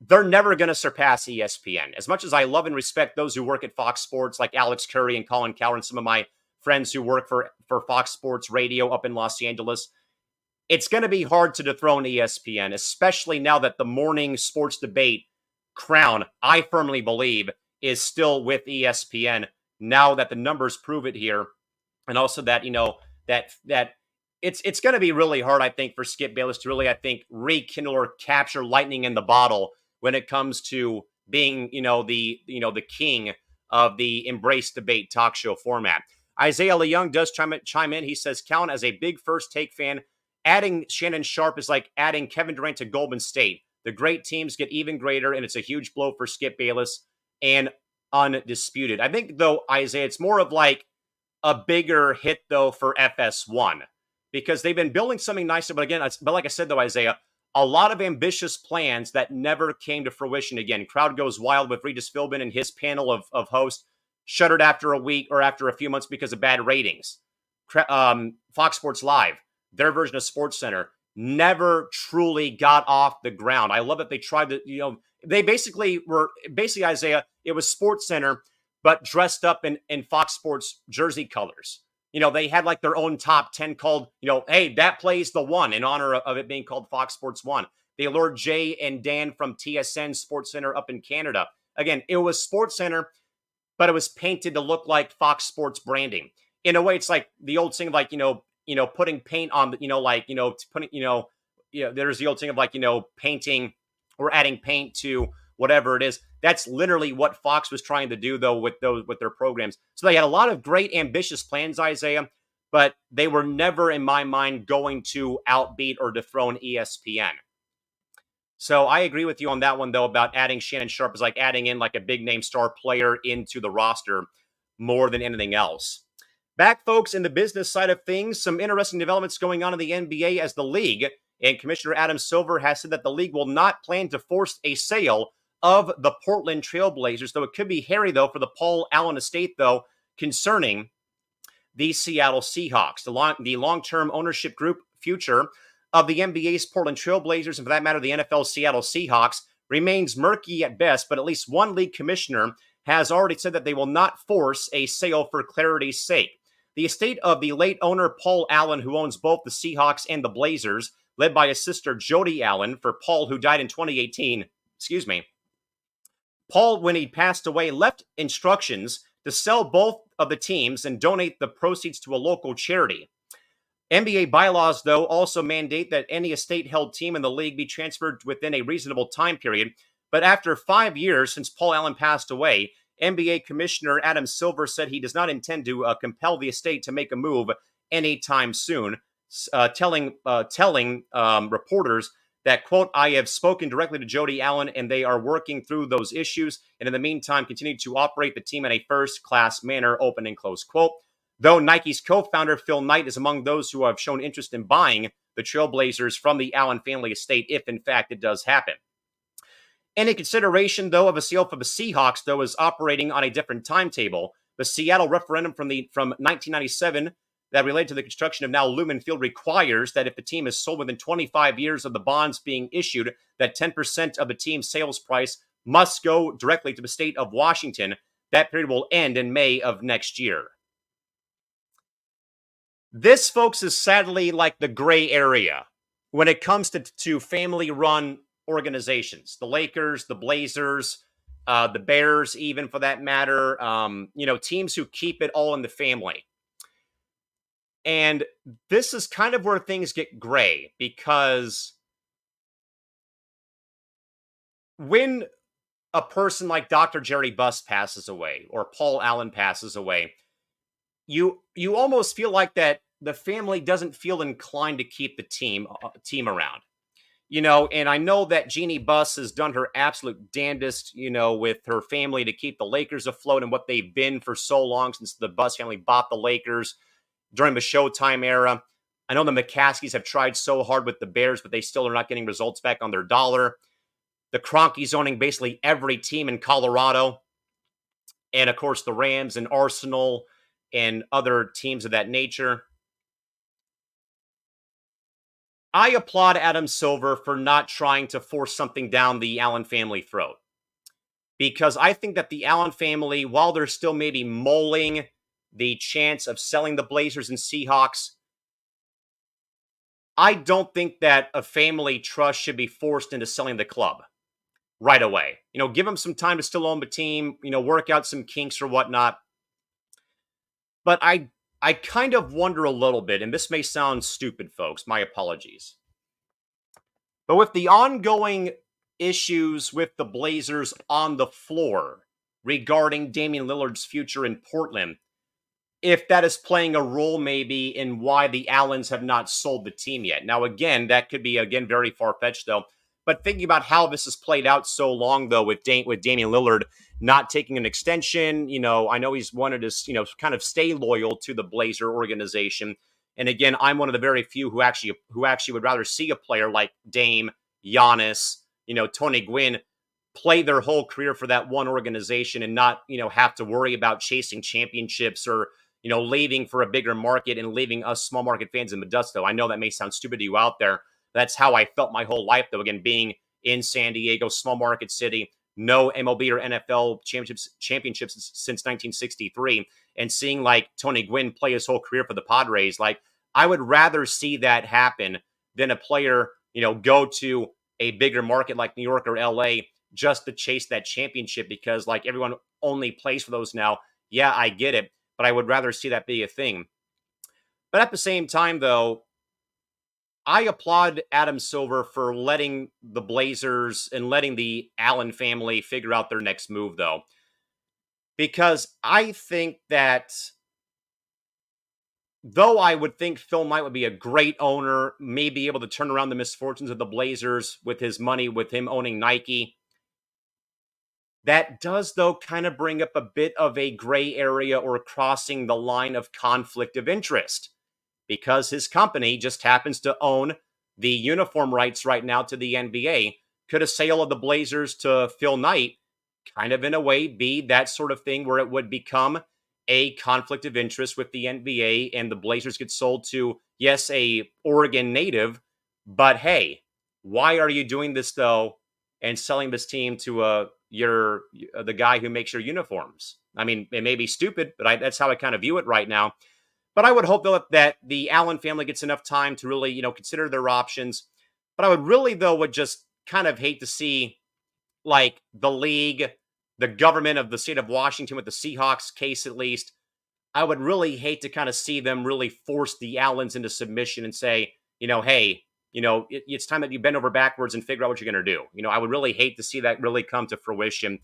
they're never going to surpass ESPN. As much as I love and respect those who work at Fox Sports, like Alex Curry and Colin Cowherd, and some of my friends who work for Fox Sports Radio up in Los Angeles, it's going to be hard to dethrone ESPN, especially now that the morning sports debate crown, I firmly believe, is still with ESPN. Now that the numbers prove it here, and also that that it's going to be really hard, I think, for Skip Bayless to really, I think, rekindle or capture lightning in the bottle when it comes to being, the king of the embrace debate talk show format. Isaiah Leung does chime in. He says, Callan, as a big First Take fan, adding Shannon Sharpe is like adding Kevin Durant to Golden State. The great teams get even greater, and it's a huge blow for Skip Bayless and undisputed. I think, though, Isaiah, it's more of like a bigger hit, though, for FS1 because they've been building something nicer. But again, but like I said, though, Isaiah, a lot of ambitious plans that never came to fruition. Again, crowd goes wild with Regis Philbin and his panel of hosts shuttered after a week or after a few months because of bad ratings. Fox Sports Live, their version of SportsCenter, never truly got off the ground. I love that they tried to, they basically, Isaiah, it was SportsCenter, but dressed up in Fox Sports jersey colors. They had like their own top 10 called, hey, that plays the one in honor of it being called Fox Sports 1. They lured Jay and Dan from TSN SportsCenter up in Canada. Again, it was SportsCenter, but it was painted to look like Fox Sports branding. In a way, it's like the old thing of like, putting paint on, there's the old thing of like, painting or adding paint to whatever it is. That's literally what Fox was trying to do, though, with their programs. So they had a lot of great, ambitious plans, Isaiah, but they were never, in my mind, going to outbeat or dethrone ESPN. So I agree with you on that one, though, about adding Shannon Sharpe is like adding in like a big name star player into the roster more than anything else. Back, folks, in the business side of things, some interesting developments going on in the NBA as the league and Commissioner Adam Silver has said that the league will not plan to force a sale of the Portland Trailblazers, though it could be hairy, though, for the Paul Allen estate, though, concerning the Seattle Seahawks. The long-term ownership group future of the NBA's Portland Trailblazers, and for that matter, the NFL's Seattle Seahawks, remains murky at best, but at least one league commissioner has already said that they will not force a sale for clarity's sake. The estate of the late owner Paul Allen, who owns both the Seahawks and the Blazers, led by his sister Jody Allen, for Paul, who died in 2018, Paul, when he passed away, left instructions to sell both of the teams and donate the proceeds to a local charity. NBA bylaws, though, also mandate that any estate-held team in the league be transferred within a reasonable time period. But after 5 years since Paul Allen passed away, NBA Commissioner Adam Silver said he does not intend to compel the estate to make a move anytime soon, telling reporters that, quote, I have spoken directly to Jody Allen and they are working through those issues and in the meantime continue to operate the team in a first-class manner, open and close quote. Though Nike's co-founder Phil Knight is among those who have shown interest in buying the Trailblazers from the Allen family estate, if in fact it does happen. Any consideration, though, of a sale for the Seahawks, though, is operating on a different timetable. The Seattle referendum from 1997 that related to the construction of now Lumen Field requires that if the team is sold within 25 years of the bonds being issued, that 10% of the team's sales price must go directly to the state of Washington. That period will end in May of next year. This, folks, is sadly like the gray area when it comes to family-run organizations. The Lakers, the Blazers, the Bears, even for that matter, teams who keep it all in the family. And this is kind of where things get gray, because when a person like Dr. Jerry Buss passes away or Paul Allen passes away, you almost feel like that the family doesn't feel inclined to keep the team around. And I know that Jeannie Buss has done her absolute damnedest, with her family to keep the Lakers afloat and what they've been for so long since the Buss family bought the Lakers during the Showtime era. I know the McCaskies have tried so hard with the Bears, but they still are not getting results back on their dollar. the Cronkies owning basically every team in Colorado, and of course the Rams and Arsenal and other teams of that nature. I applaud Adam Silver for not trying to force something down the Allen family throat, because I think that the Allen family, while they're still maybe mulling the chance of selling the Blazers and Seahawks, I don't think that a family trust should be forced into selling the club right away. Give them some time to still own the team, work out some kinks or whatnot. But I kind of wonder a little bit, and this may sound stupid, folks, my apologies. But with the ongoing issues with the Blazers on the floor regarding Damian Lillard's future in Portland, if that is playing a role maybe in why the Allens have not sold the team yet. Now, again, that could be, very far-fetched, though. But thinking about how this has played out so long, though, with Damian Lillard not taking an extension, I know he's wanted to, kind of stay loyal to the Blazer organization. And again, I'm one of the very few who actually would rather see a player like Dame, Giannis, Tony Gwynn play their whole career for that one organization and not, have to worry about chasing championships or, leaving for a bigger market and leaving us small market fans in the dust, though. I know that may sound stupid to you out there. That's how I felt my whole life, though. Again, being in San Diego, small market city, no MLB or NFL championships since 1963, and seeing like Tony Gwynn play his whole career for the Padres, like I would rather see that happen than a player, go to a bigger market like New York or LA just to chase that championship because like everyone only plays for those now. Yeah, I get it, but I would rather see that be a thing. But at the same time, though, I applaud Adam Silver for letting the Blazers and letting the Allen family figure out their next move, though, because I think that though I would think Phil Knight would be a great owner, may be able to turn around the misfortunes of the Blazers with his money, with him owning Nike, that does, though, kind of bring up a bit of a gray area or crossing the line of conflict of interest because his company just happens to own the uniform rights right now to the NBA. Could a sale of the Blazers to Phil Knight kind of in a way be that sort of thing where it would become a conflict of interest with the NBA and the Blazers get sold to, yes, a Oregon native, but hey, why are you doing this though and selling this team to the guy who makes your uniforms? I mean, it may be stupid, but that's how I kind of view it right now. But I would hope though that the Allen family gets enough time to really, consider their options. But I would really though would just kind of hate to see like the league, the government of the state of Washington with the Seahawks case at least. I would really hate to kind of see them really force the Allens into submission and say, hey, it's time that you bend over backwards and figure out what you're going to do. I would really hate to see that really come to fruition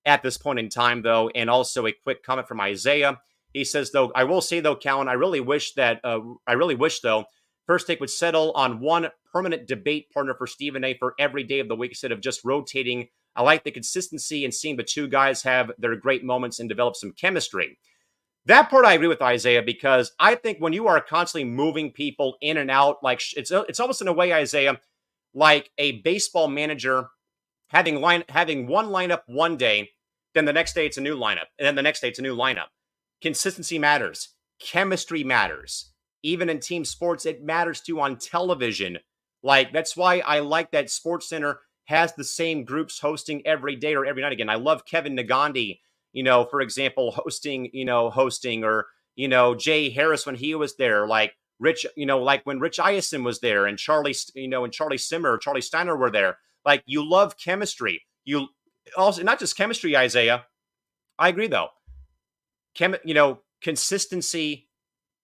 at this point in time, though. And also a quick comment from Isaiah. He says, though, I will say, though, Callan, I really wish, though, First Take would settle on one permanent debate partner for Stephen A. for every day of the week instead of just rotating. I like the consistency and seeing the two guys have their great moments and develop some chemistry. That part I agree with Isaiah because I think when you are constantly moving people in and out, like it's almost in a way, Isaiah, like a baseball manager having one lineup one day, then the next day it's a new lineup, and then the next day it's a new lineup. Consistency matters. Chemistry matters. Even in team sports, it matters too on television. Like, that's why I like that SportsCenter has the same groups hosting every day or every night again. I love Kevin Nagandi, for example, hosting, or, Jay Harris when he was there, like Rich, like when Rich Eisen was there and Charlie, and Charlie Simmer, Charlie Steiner were there. Like, you love chemistry. You also, not just chemistry, Isaiah. I agree, though. Consistency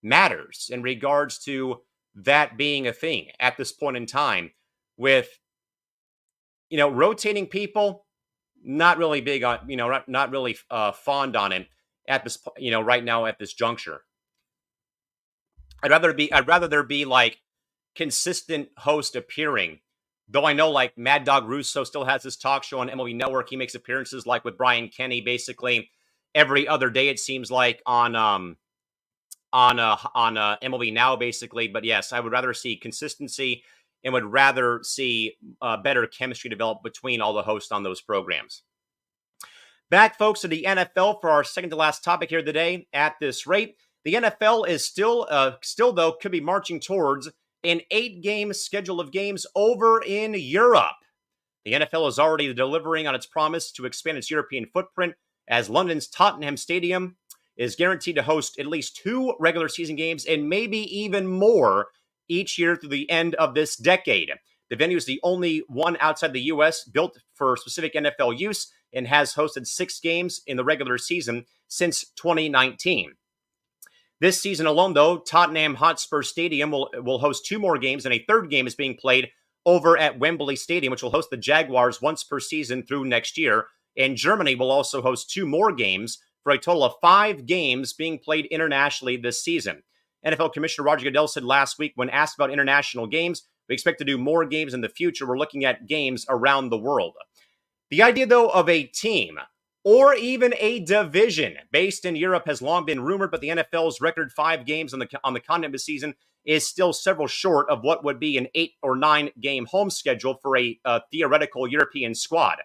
matters in regards to that being a thing at this point in time with, rotating people, not really big on, not really fond on it at this, right now at this juncture. I'd rather there be like consistent host appearing. Though I know like Mad Dog Russo still has this talk show on MLB Network. He makes appearances like with Brian Kenny basically every other day, it seems like, on MLB Now, basically. But yes, I would rather see consistency and would rather see better chemistry develop between all the hosts on those programs. Back, folks, to the NFL for our second to last topic here today. At this rate, the NFL is still though, could be marching towards an 8-game schedule of games over in Europe. The NFL is already delivering on its promise to expand its European footprint, as London's Tottenham Stadium is guaranteed to host at least 2 regular season games and maybe even more each year through the end of this decade. The venue is the only one outside the U.S. built for specific NFL use and has hosted 6 games in the regular season since 2019. This season alone, though, Tottenham Hotspur Stadium will host 2 more games, and a third game is being played over at Wembley Stadium, which will host the Jaguars once per season through next year. And Germany will also host 2 more games for a total of 5 games being played internationally this season. NFL Commissioner Roger Goodell said last week when asked about international games, we expect to do more games in the future. We're looking at games around the world. The idea, though, of a team or even a division based in Europe has long been rumored, but the NFL's record 5 games on the continent this season is still several short of what would be an 8 or 9 game home schedule for a theoretical European squad.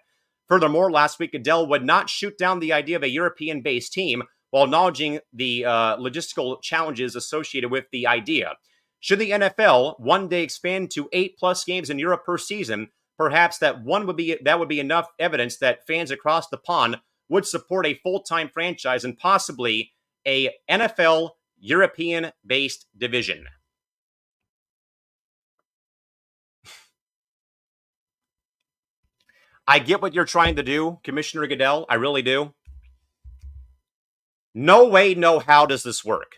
Furthermore, last week, Goodell would not shoot down the idea of a European-based team while acknowledging the logistical challenges associated with the idea. Should the NFL one day expand to 8+ games in Europe per season, perhaps that would be enough evidence that fans across the pond would support a full-time franchise and possibly a NFL European-based division. I get what you're trying to do, Commissioner Goodell. I really do. No way, no how does this work.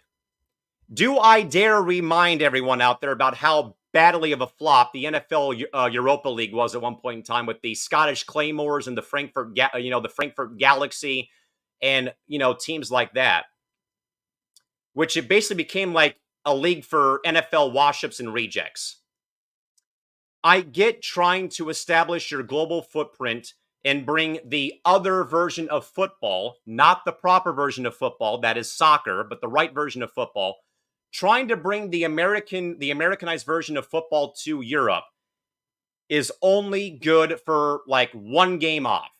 Do I dare remind everyone out there about how badly of a flop the NFL Europa League was at one point in time with the Scottish Claymores and the Frankfurt Galaxy and, teams like that, which it basically became like a league for NFL wash-ups and rejects. I get trying to establish your global footprint and bring the other version of football, not the proper version of football, that is soccer, but the right version of football, trying to bring the Americanized version of football to Europe is only good for like 1 game off.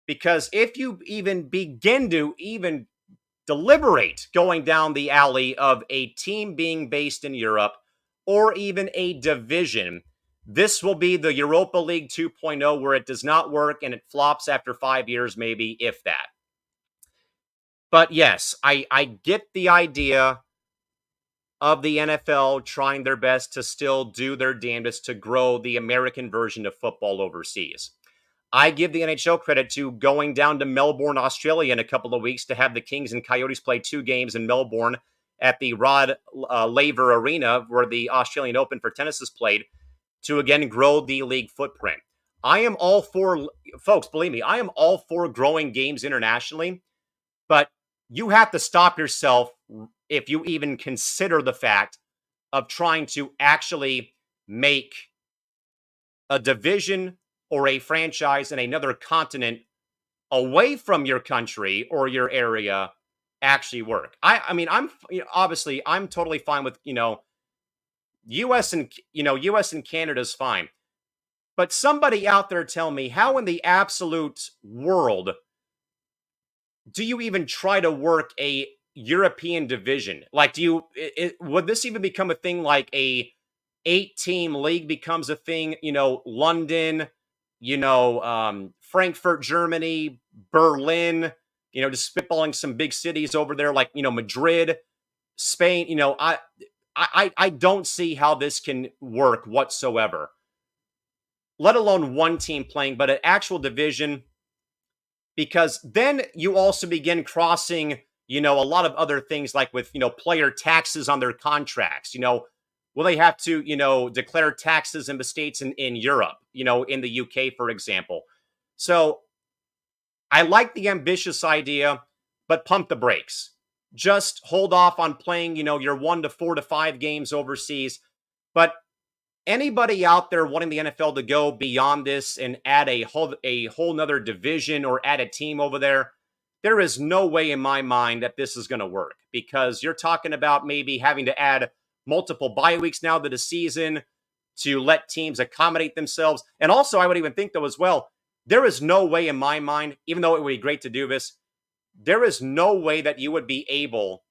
Because if you even begin to even deliberate going down the alley of a team being based in Europe or even a division, this will be the Europa League 2.0 where it does not work and it flops after 5 years, maybe, if that. But yes, I get the idea of the NFL trying their best to still do their damnedest to grow the American version of football overseas. I give the NHL credit to going down to Melbourne, Australia in a couple of weeks to have the Kings and Coyotes play 2 games in Melbourne at the Rod Laver Arena where the Australian Open for tennis is played to again grow the league footprint. I am all for, folks, believe me, I am all for growing games internationally, but you have to stop yourself if you even consider the fact of trying to actually make a division or a franchise in another continent away from your country or your area actually work. I mean, obviously I'm totally fine with, US and Canada's fine. But somebody out there tell me how in the absolute world do you even try to work a European division? Like, would this even become a thing like a 8-team league becomes a thing, London, Frankfurt, Germany, Berlin, just spitballing some big cities over there, like, Madrid, Spain, I don't see how this can work whatsoever, let alone one team playing, but an actual division, because then you also begin crossing, a lot of other things like with, player taxes on their contracts, will they have to, declare taxes in the States and in Europe, in the UK, for example. So I like the ambitious idea, but pump the brakes. Just hold off on playing, your 1 to 4 to 5 games overseas. But anybody out there wanting the NFL to go beyond this and add a whole nother division or add a team over there, there is no way in my mind that this is going to work, because you're talking about maybe having to add multiple bye weeks now to the season to let teams accommodate themselves. And also, I would even think, though, as well, there is no way in my mind, even though it would be great to do this, there is no way that you would be able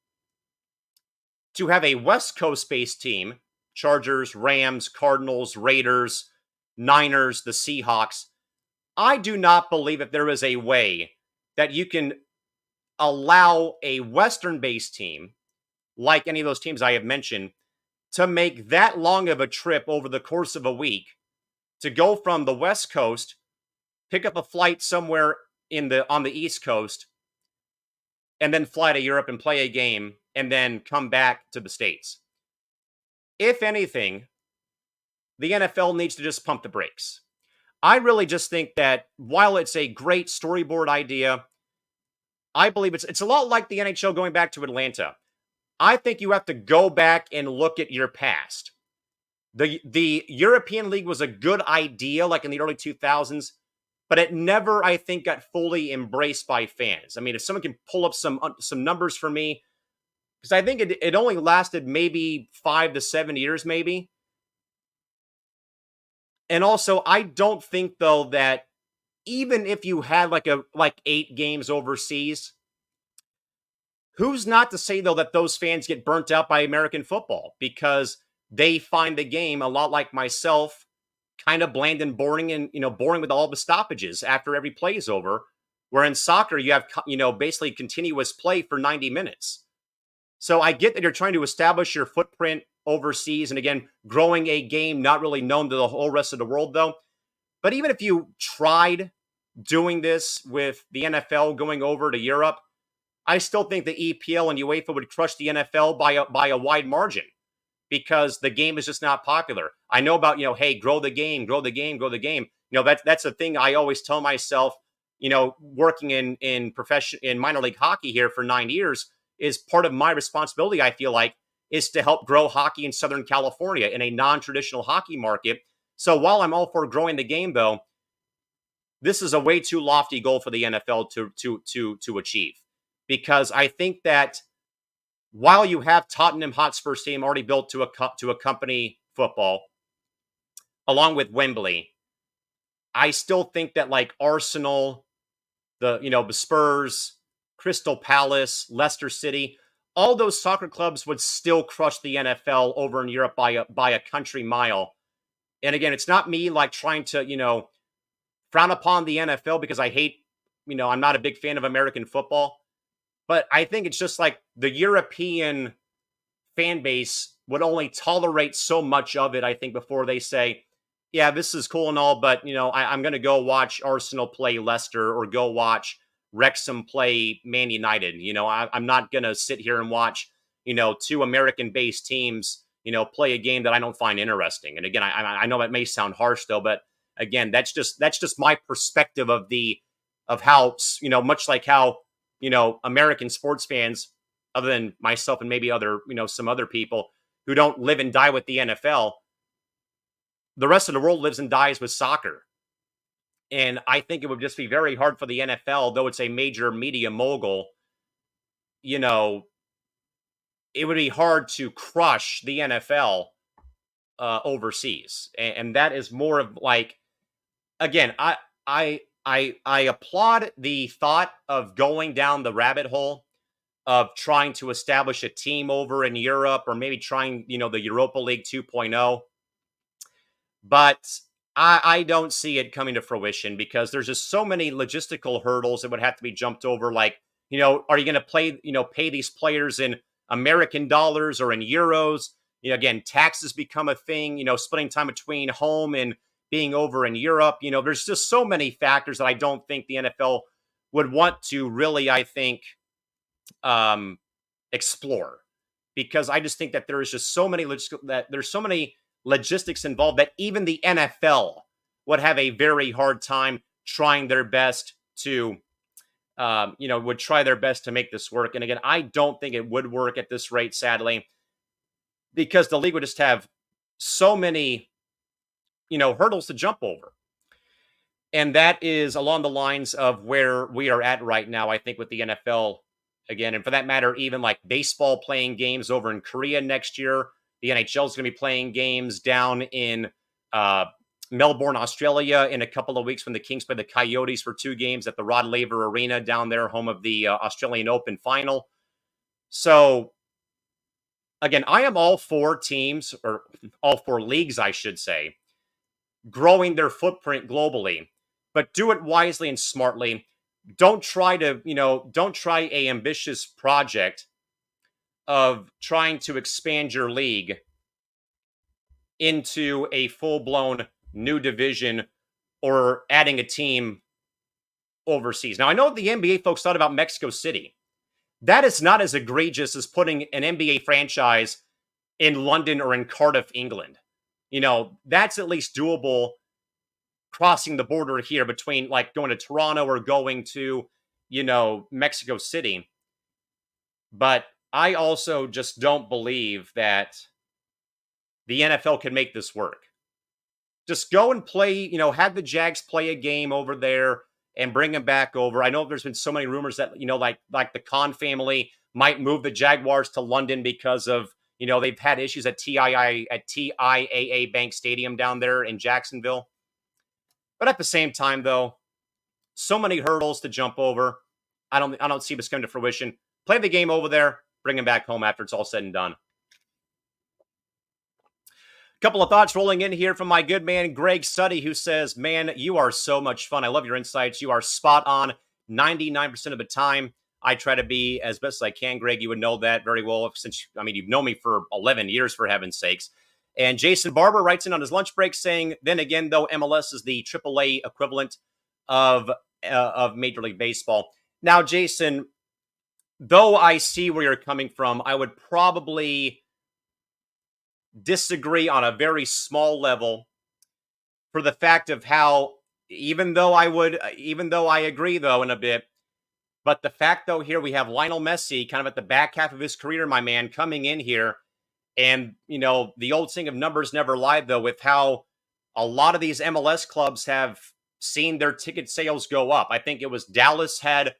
to have a West Coast based team, Chargers, Rams, Cardinals, Raiders, Niners, the Seahawks. I do not believe that there is a way that you can allow a Western based team, like any of those teams I have mentioned, to make that long of a trip over the course of a week to go from the West Coast, pick up a flight somewhere on the East Coast, and then fly to Europe and play a game and then come back to the States. If anything, the NFL needs to just pump the brakes. I really just think that while it's a great storyboard idea, I believe it's a lot like the NHL going back to Atlanta. I think you have to go back and look at your past. The European League was a good idea, like in the early 2000s, but it never, I think, got fully embraced by fans. I mean, if someone can pull up some numbers for me, because I think it only lasted maybe 5 to 7 years, maybe. And also, I don't think though that even if you had like 8 games overseas, who's not to say though that those fans get burnt out by American football because they find the game a lot like myself, kind of bland and boring, and boring with all the stoppages after every play is over. Where in soccer you have basically continuous play for 90 minutes. So I get that you're trying to establish your footprint overseas, and again, growing a game not really known to the whole rest of the world though. But even if you tried doing this with the NFL going over to Europe, I still think the EPL and UEFA would crush the NFL by a wide margin because the game is just not popular. I know about, hey, grow the game, grow the game, grow the game. That's a thing I always tell myself, working in minor league hockey here for 9 years is part of my responsibility, I feel like, is to help grow hockey in Southern California in a non-traditional hockey market. So while I'm all for growing the game, though, this is a way too lofty goal for the NFL to achieve. Because I think that while you have Tottenham Hotspur's team already built to accompany football, along with Wembley, I still think that like Arsenal, the Spurs, Crystal Palace, Leicester City, all those soccer clubs would still crush the NFL over in Europe by a country mile. And again, it's not me like trying to frown upon the NFL because I hate, I'm not a big fan of American football. But I think it's just like the European fan base would only tolerate so much of it, I think, before they say, yeah, this is cool and all, but, I'm going to go watch Arsenal play Leicester or go watch Wrexham play Man United. I'm not going to sit here and watch, 2 American-based teams, play a game that I don't find interesting. And again, I know that may sound harsh, though, but again, that's just my perspective of how, much like how, American sports fans, other than myself and maybe other, some other people who don't live and die with the NFL, the rest of the world lives and dies with soccer. And I think it would just be very hard for the NFL, though it's a major media mogul, it would be hard to crush the NFL overseas. And that is more of like, again, I applaud the thought of going down the rabbit hole of trying to establish a team over in Europe or maybe trying, the Europa League 2.0. But I don't see it coming to fruition because there's just so many logistical hurdles that would have to be jumped over. Like, are you going to pay these players in American dollars or in euros? Again, taxes become a thing, splitting time between home and being over in Europe. There's just so many factors that I don't think the NFL would want to really, I think, explore, because I just think that there is just so many logistics involved that even the NFL would have a very hard time trying their best to, would try their best to make this work. And again, I don't think it would work at this rate, sadly, because the league would just have so many, hurdles to jump over. And that is along the lines of where we are at right now, I think, with the NFL again. And for that matter, even like baseball playing games over in Korea next year. The NHL is going to be playing games down in uh, Melbourne, Australia in a couple of weeks when the Kings play the Coyotes for 2 games at the Rod Laver Arena down there, home of the Australian Open final. So, again, I am all for teams, or all for leagues, I should say, growing their footprint globally, but do it wisely and smartly. Don't try a ambitious project of trying to expand your league into a full-blown new division or adding a team overseas. Now, I know the NBA folks thought about Mexico City. That is not as egregious as putting an NBA franchise in London or in Cardiff, England. That's at least doable crossing the border here between like going to Toronto or going to, Mexico City. But I also just don't believe that the NFL can make this work. Just go and play, have the Jags play a game over there and bring them back over. I know there's been so many rumors that, like the Khan family might move the Jaguars to London because of, they've had issues at TIAA Bank Stadium down there in Jacksonville. But at the same time, though, so many hurdles to jump over. I don't see this coming to fruition. Play the game over there, bring them back home after it's all said and done. Couple of thoughts rolling in here from my good man, Greg Suddy, who says, man, you are so much fun. I love your insights. You are spot on 99% of the time. I try to be as best as I can, Greg. You would know that very well since, you've known me for 11 years, for heaven's sakes. And Jason Barber writes in on his lunch break saying, then again, though, MLS is the AAA equivalent of Major League Baseball. Now, Jason, though I see where you're coming from, I would probably disagree on a very small level for the fact of how, even though I agree, though, in a bit, but the fact, though, here we have Lionel Messi kind of at the back half of his career, my man, coming in here. And, the old saying of numbers never lie, though, with how a lot of these MLS clubs have seen their ticket sales go up. I think it was Dallas has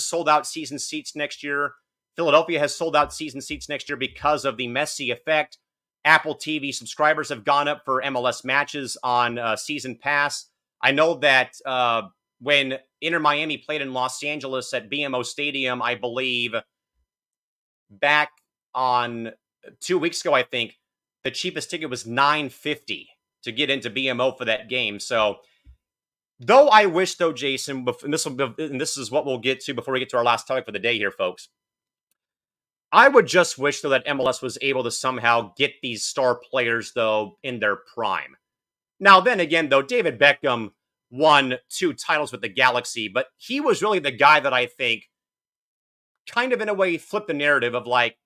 sold out season seats next year. Philadelphia has sold out season seats next year because of the Messi effect. Apple TV subscribers have gone up for MLS matches on Season Pass. I know that when Inter Miami played in Los Angeles at BMO Stadium, I believe, back on 2 weeks ago, I think, the cheapest ticket was $9.50 to get into BMO for that game. So, though I wish, though, Jason, and this is what we'll get to before we get to our last topic for the day here, folks. I would just wish, though, that MLS was able to somehow get these star players, though, in their prime. Now, then again, though, David Beckham won 2 titles with the Galaxy, but he was really the guy that I think kind of in a way flipped the narrative of like,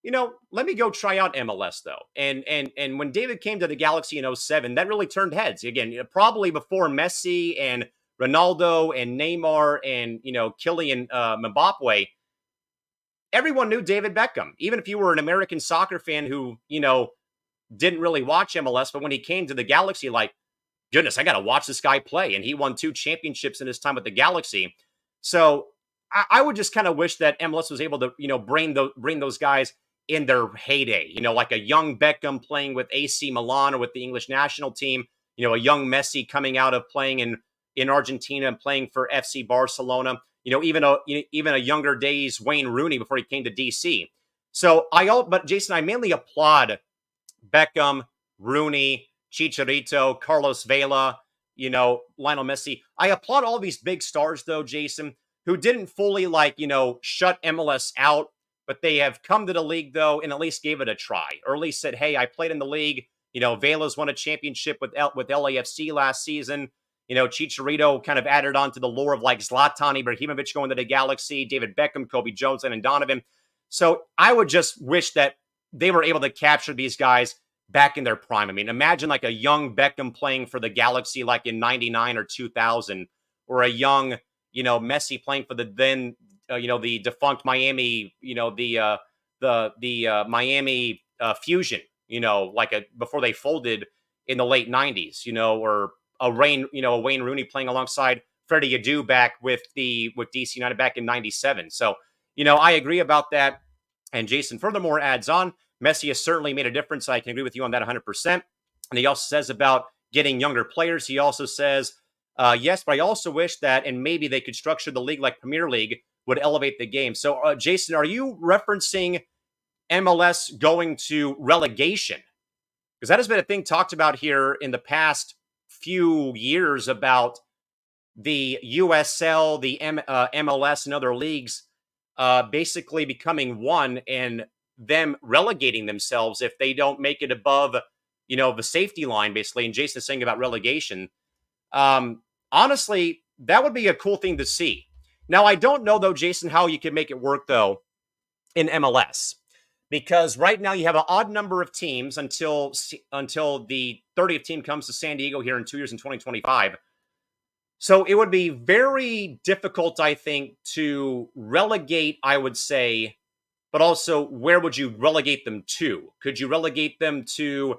let me go try out MLS, though. And when David came to the Galaxy in 2007, that really turned heads. Again, probably before Messi and Ronaldo and Neymar and, Kylian Mbappe, everyone knew David Beckham. Even if you were an American soccer fan who, didn't really watch MLS, but when he came to the Galaxy, like, goodness, I got to watch this guy play. And he won 2 championships in his time with the Galaxy. So I would just kind of wish that MLS was able to, bring those guys in their heyday, like a young Beckham playing with AC Milan or with the English national team, a young Messi coming out of playing in Argentina and playing for FC Barcelona, even a younger days Wayne Rooney before he came to DC. So but Jason, I mainly applaud Beckham, Rooney, Chicharito, Carlos Vela, Lionel Messi. I applaud all these big stars, though, Jason, who didn't fully shut MLS out, but they have come to the league, though, and at least gave it a try, or at least said, hey, I played in the league. Vela's won a championship with LAFC last season. Chicharito kind of added on to the lore of like Zlatan Ibrahimovic going to the Galaxy, David Beckham, Kobe Jones, and Donovan. So I would just wish that they were able to capture these guys back in their prime. I mean, imagine like a young Beckham playing for the Galaxy like in 99 or 2000, or a young, Messi playing for the then, the defunct Miami, the Miami Fusion, before they folded in the late 90s, or a Wayne Rooney playing alongside Freddie Adu back with DC United back in 97. So, I agree about that. And Jason furthermore adds on, Messi has certainly made a difference. I can agree with you on that 100%. And he also says about getting younger players. He also says, yes, but I also wish that, and maybe they could structure the league like Premier League would elevate the game. So, Jason, are you referencing MLS going to relegation? Because that has been a thing talked about here in the past few years about the USL, the MLS, and other leagues basically becoming one and them relegating themselves if they don't make it above, the safety line, basically. And Jason's saying about relegation. Honestly, that would be a cool thing to see. Now, I don't know, though, Jason, how you can make it work, though, in MLS. Because right now you have an odd number of teams until the 30th team comes to San Diego here in 2 years in 2025. So it would be very difficult, I think, to relegate, I would say, but also where would you relegate them to? Could you relegate them to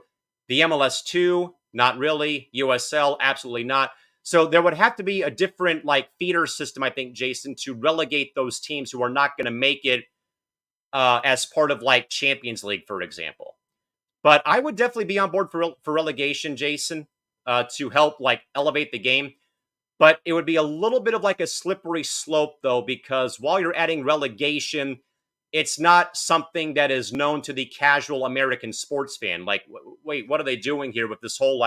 the MLS 2? Not really. USL? Absolutely not. So there would have to be a different feeder system, I think, Jason, to relegate those teams who are not going to make it as part of Champions League, for example. But I would definitely be on board for relegation, Jason, to help elevate the game. But it would be a little bit of a slippery slope, though, because while you're adding relegation, it's not something that is known to the casual American sports fan. Wait, what are they doing here with this whole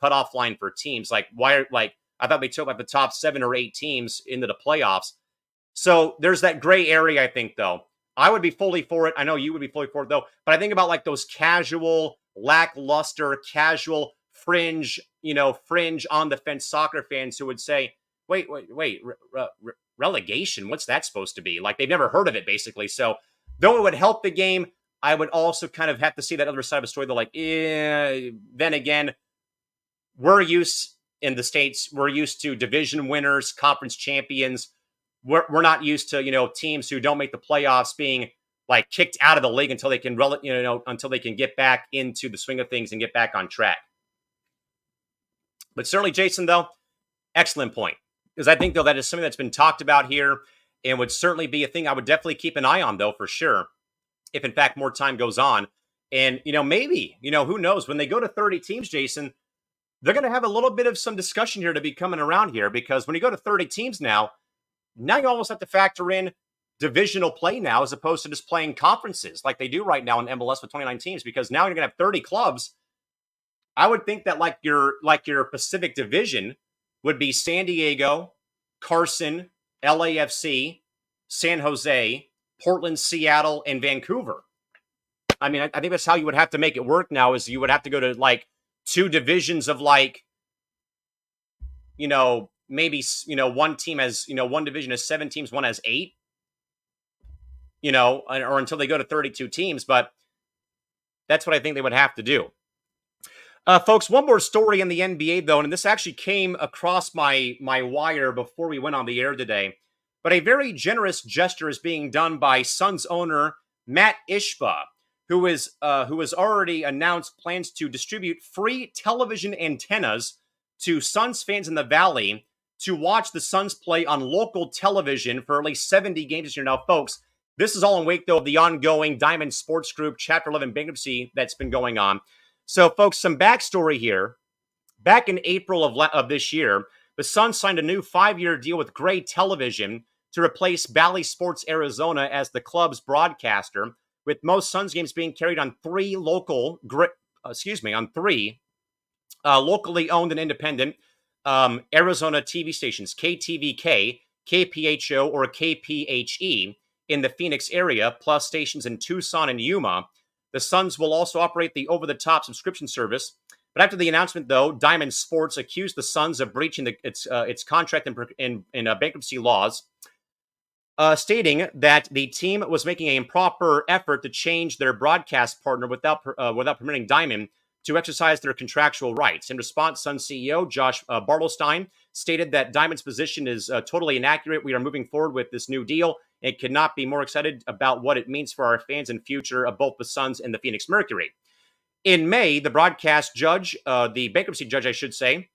cutoff line for teams? Why are I thought they took the top 7 or 8 teams into the playoffs. So there's that gray area, I think, though. I would be fully for it. I know you would be fully for it, though. But I think about those casual, lackluster, casual, fringe on the fence soccer fans who would say, wait, relegation? What's that supposed to be? They've never heard of it, basically. So though it would help the game, I would also kind of have to see that other side of the story. They're then again, in the States, we're used to division winners, conference champions. We're not used to, teams who don't make the playoffs being kicked out of the league until they can, until they can get back into the swing of things and get back on track. But certainly, Jason, though, excellent point. Because I think, though, that is something that's been talked about here and would certainly be a thing I would definitely keep an eye on, though, for sure, if, in fact, more time goes on. And, maybe, who knows, when they go to 30 teams, Jason, they're going to have a little bit of some discussion here to be coming around here. Because when you go to 30 teams now you almost have to factor in divisional play now as opposed to just playing conferences like they do right now in MLS with 29 teams. Because now you're going to have 30 clubs. I would think that your Pacific Division would be San Diego, Carson, LAFC, San Jose, Portland, Seattle, and Vancouver. I mean, I think that's how you would have to make it work now is you would have to go to 2 divisions of maybe, one team has, one division has 7 teams, one has 8, or until they go to 32 teams. But that's what I think they would have to do. Folks, one more story in the NBA, though, and this actually came across my wire before we went on the air today. But a very generous gesture is being done by Suns owner Matt Ishbia, who has already announced plans to distribute free television antennas to Suns fans in the Valley to watch the Suns play on local television for at least 70 games this year. Now, folks, this is all in wake, though, of the ongoing Diamond Sports Group Chapter 11 bankruptcy that's been going on. So, folks, some backstory here. Back in April of this year, the Suns signed a new 5-year deal with Gray Television to replace Bally Sports Arizona as the club's broadcaster, with most Suns games being carried on 3 locally owned and independent Arizona TV stations, KTVK, KPHO, or KPHE in the Phoenix area, plus stations in Tucson and Yuma. The Suns will also operate the over-the-top subscription service. But after the announcement, though, Diamond Sports accused the Suns of breaching its contract in bankruptcy laws, stating that the team was making an improper effort to change their broadcast partner without permitting Diamond to exercise their contractual rights. In response, Suns CEO Josh Bartelstein stated that Diamond's position is totally inaccurate. We are moving forward with this new deal and could not be more excited about what it means for our fans and future of both the Suns and the Phoenix Mercury. In May, the broadcast judge, the bankruptcy judge, I should say,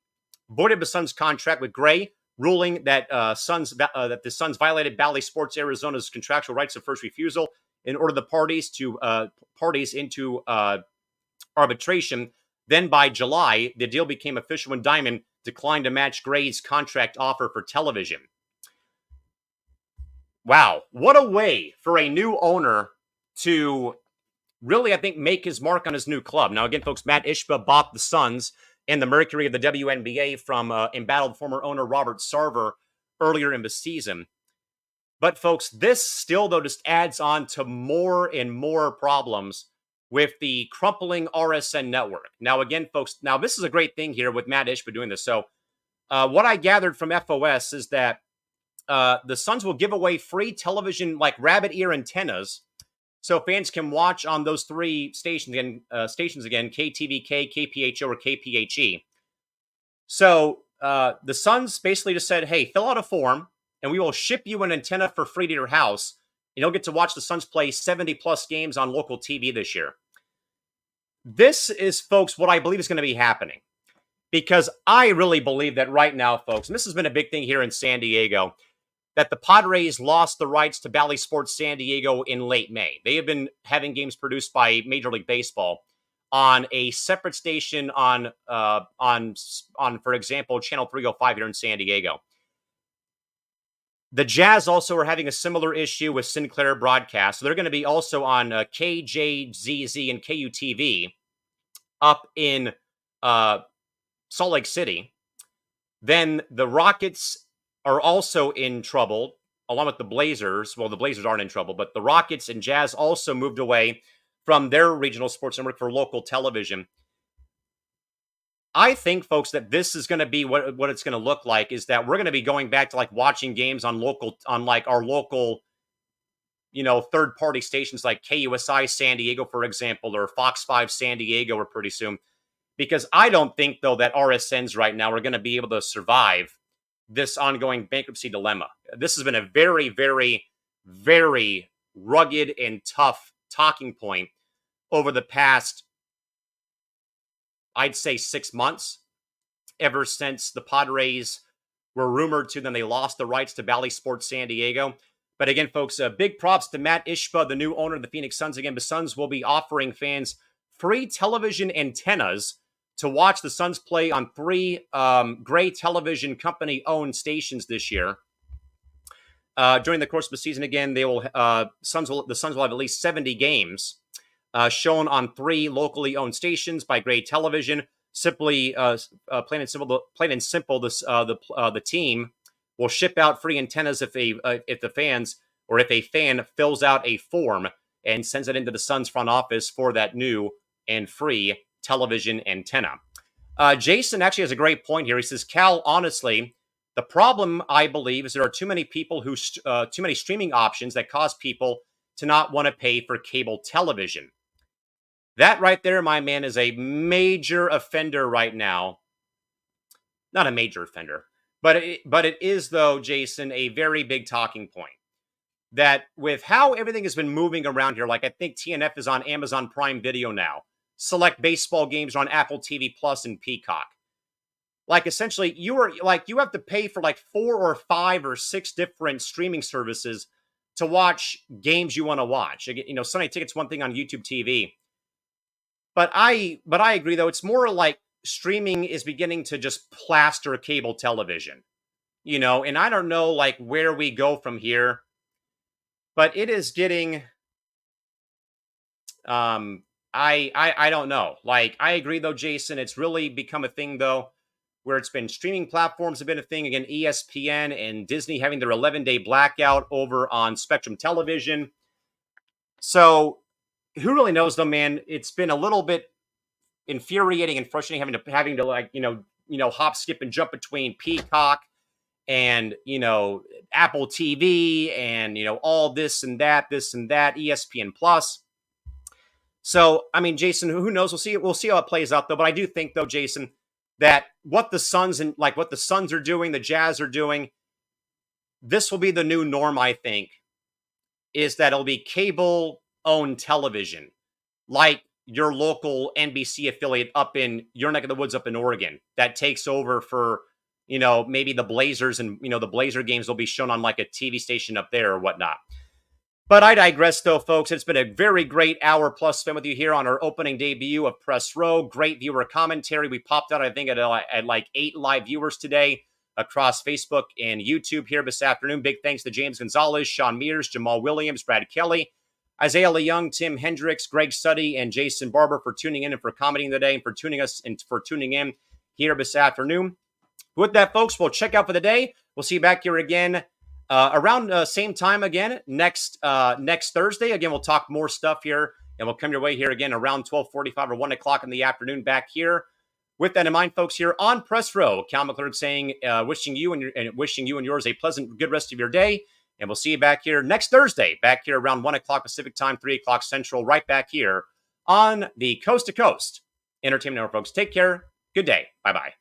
voided the Suns' contract with Gray, ruling that the Suns violated Bally Sports Arizona's contractual rights of first refusal and ordered the parties into arbitration. Then by July, the deal became official when Diamond declined to match Gray's contract offer for television. Wow, what a way for a new owner to really, I think, make his mark on his new club. Now, again, folks, Matt Ishbia bought the Suns and the Mercury of the WNBA from embattled former owner Robert Sarver earlier in the season. But, folks, this still, though, just adds on to more and more problems with the crumpling RSN network. Now, again, folks, now this is a great thing here with Matt Ishbia doing this. So, what I gathered from FOS is that the Suns will give away free television, like rabbit ear antennas, so fans can watch on those three stations again, KTVK, KPHO, or KPHE. So the Suns basically just said, hey, fill out a form, and we will ship you an antenna for free to your house, and you'll get to watch the Suns play 70-plus games on local TV this year. This is, folks, what I believe is going to be happening, because I really believe that right now, folks, and this has been a big thing here in San Diego, that the Padres lost the rights to Bally Sports San Diego in late May. They have been having games produced by Major League Baseball on a separate station on for example, Channel 305 here in San Diego. The Jazz also are having a similar issue with Sinclair Broadcast. So they're going to be also on KJZZ and KUTV up in Salt Lake City. Then the Rockets are also in trouble, along with the Blazers. Well, the Blazers aren't in trouble, but the Rockets and Jazz also moved away from their regional sports network for local television. I think, folks, that this is going to be what it's going to look like, is that we're going to be going back to like watching games on like our local, third-party stations like KUSI San Diego, for example, or Fox 5 San Diego, or pretty soon. Because I don't think, though, that RSNs right now are going to be able to survive this ongoing bankruptcy dilemma. This has been a very, very, very rugged and tough talking point over the past, I'd say, 6 months, ever since the Padres were rumored to, then they lost the rights to Bally Sports San Diego. But again, folks, big props to Matt Ishbia, the new owner of the Phoenix Suns. Again, the Suns will be offering fans free television antennas to watch the Suns play on three Gray Television Company-owned stations this year. During the course of the season, again, the Suns will have at least 70 games shown on three locally owned stations by Gray Television. Simply, plain and simple, the team will ship out free antennas if a fan fills out a form and sends it into the Suns front office for that new and free television antenna. Jason actually has a great point here. He says, Cal, honestly, the problem, I believe, is there are too many people too many streaming options that cause people to not want to pay for cable television. That right there, my man, is a major offender right now. Not a major offender, but it is, though, Jason, a very big talking point. That with how everything has been moving around here, like I think TNF is on Amazon Prime Video now. Select baseball games are on Apple TV Plus and Peacock. Like, essentially, you have to pay for like 4 or 5 or 6 different streaming services to watch games you want to watch. Sunday Ticket's one thing on YouTube TV. But I agree, though, it's more like streaming is beginning to just plaster cable television. And I don't know like where we go from here, but it is getting I don't know. Like, I agree, though, Jason. It's really become a thing, though, where it's been streaming platforms have been a thing. Again, ESPN and Disney having their 11-day blackout over on Spectrum Television. So who really knows, though, man? It's been a little bit infuriating and frustrating having to hop, skip, and jump between Peacock and, Apple TV and, all this and that, ESPN Plus. So, I mean, Jason, who knows? We'll see how it plays out, though. But I do think, though, Jason, that what the Suns are doing, the Jazz are doing, this will be the new norm, I think, is that it'll be cable-owned television, like your local NBC affiliate up in your neck of the woods up in Oregon that takes over for, maybe the Blazers, and, the Blazer games will be shown on like a TV station up there or whatnot. But I digress, though, folks. It's been a very great hour plus spent with you here on our opening debut of Press Row. Great viewer commentary. We popped out, I think, at like 8 live viewers today across Facebook and YouTube here this afternoon. Big thanks to James Gonzalez, Sean Mears, Jamal Williams, Brad Kelly, Isaiah Leung, Tim Hendricks, Greg Suddy, and Jason Barber for tuning in and for commenting today and for tuning in here this afternoon. With that, folks, we'll check out for the day. We'll see you back here again around same time again next Thursday. Again, we'll talk more stuff here, and we'll come your way here again around 12:45 or 1 o'clock in the afternoon back here. With that in mind, folks, here on Press Row, Callan McClurg saying, wishing you and yours a pleasant, good rest of your day. And we'll see you back here next Thursday, back here around 1 o'clock Pacific time, 3 o'clock Central, right back here on the Coast to Coast Entertainment Network, folks. Take care. Good day. Bye-bye.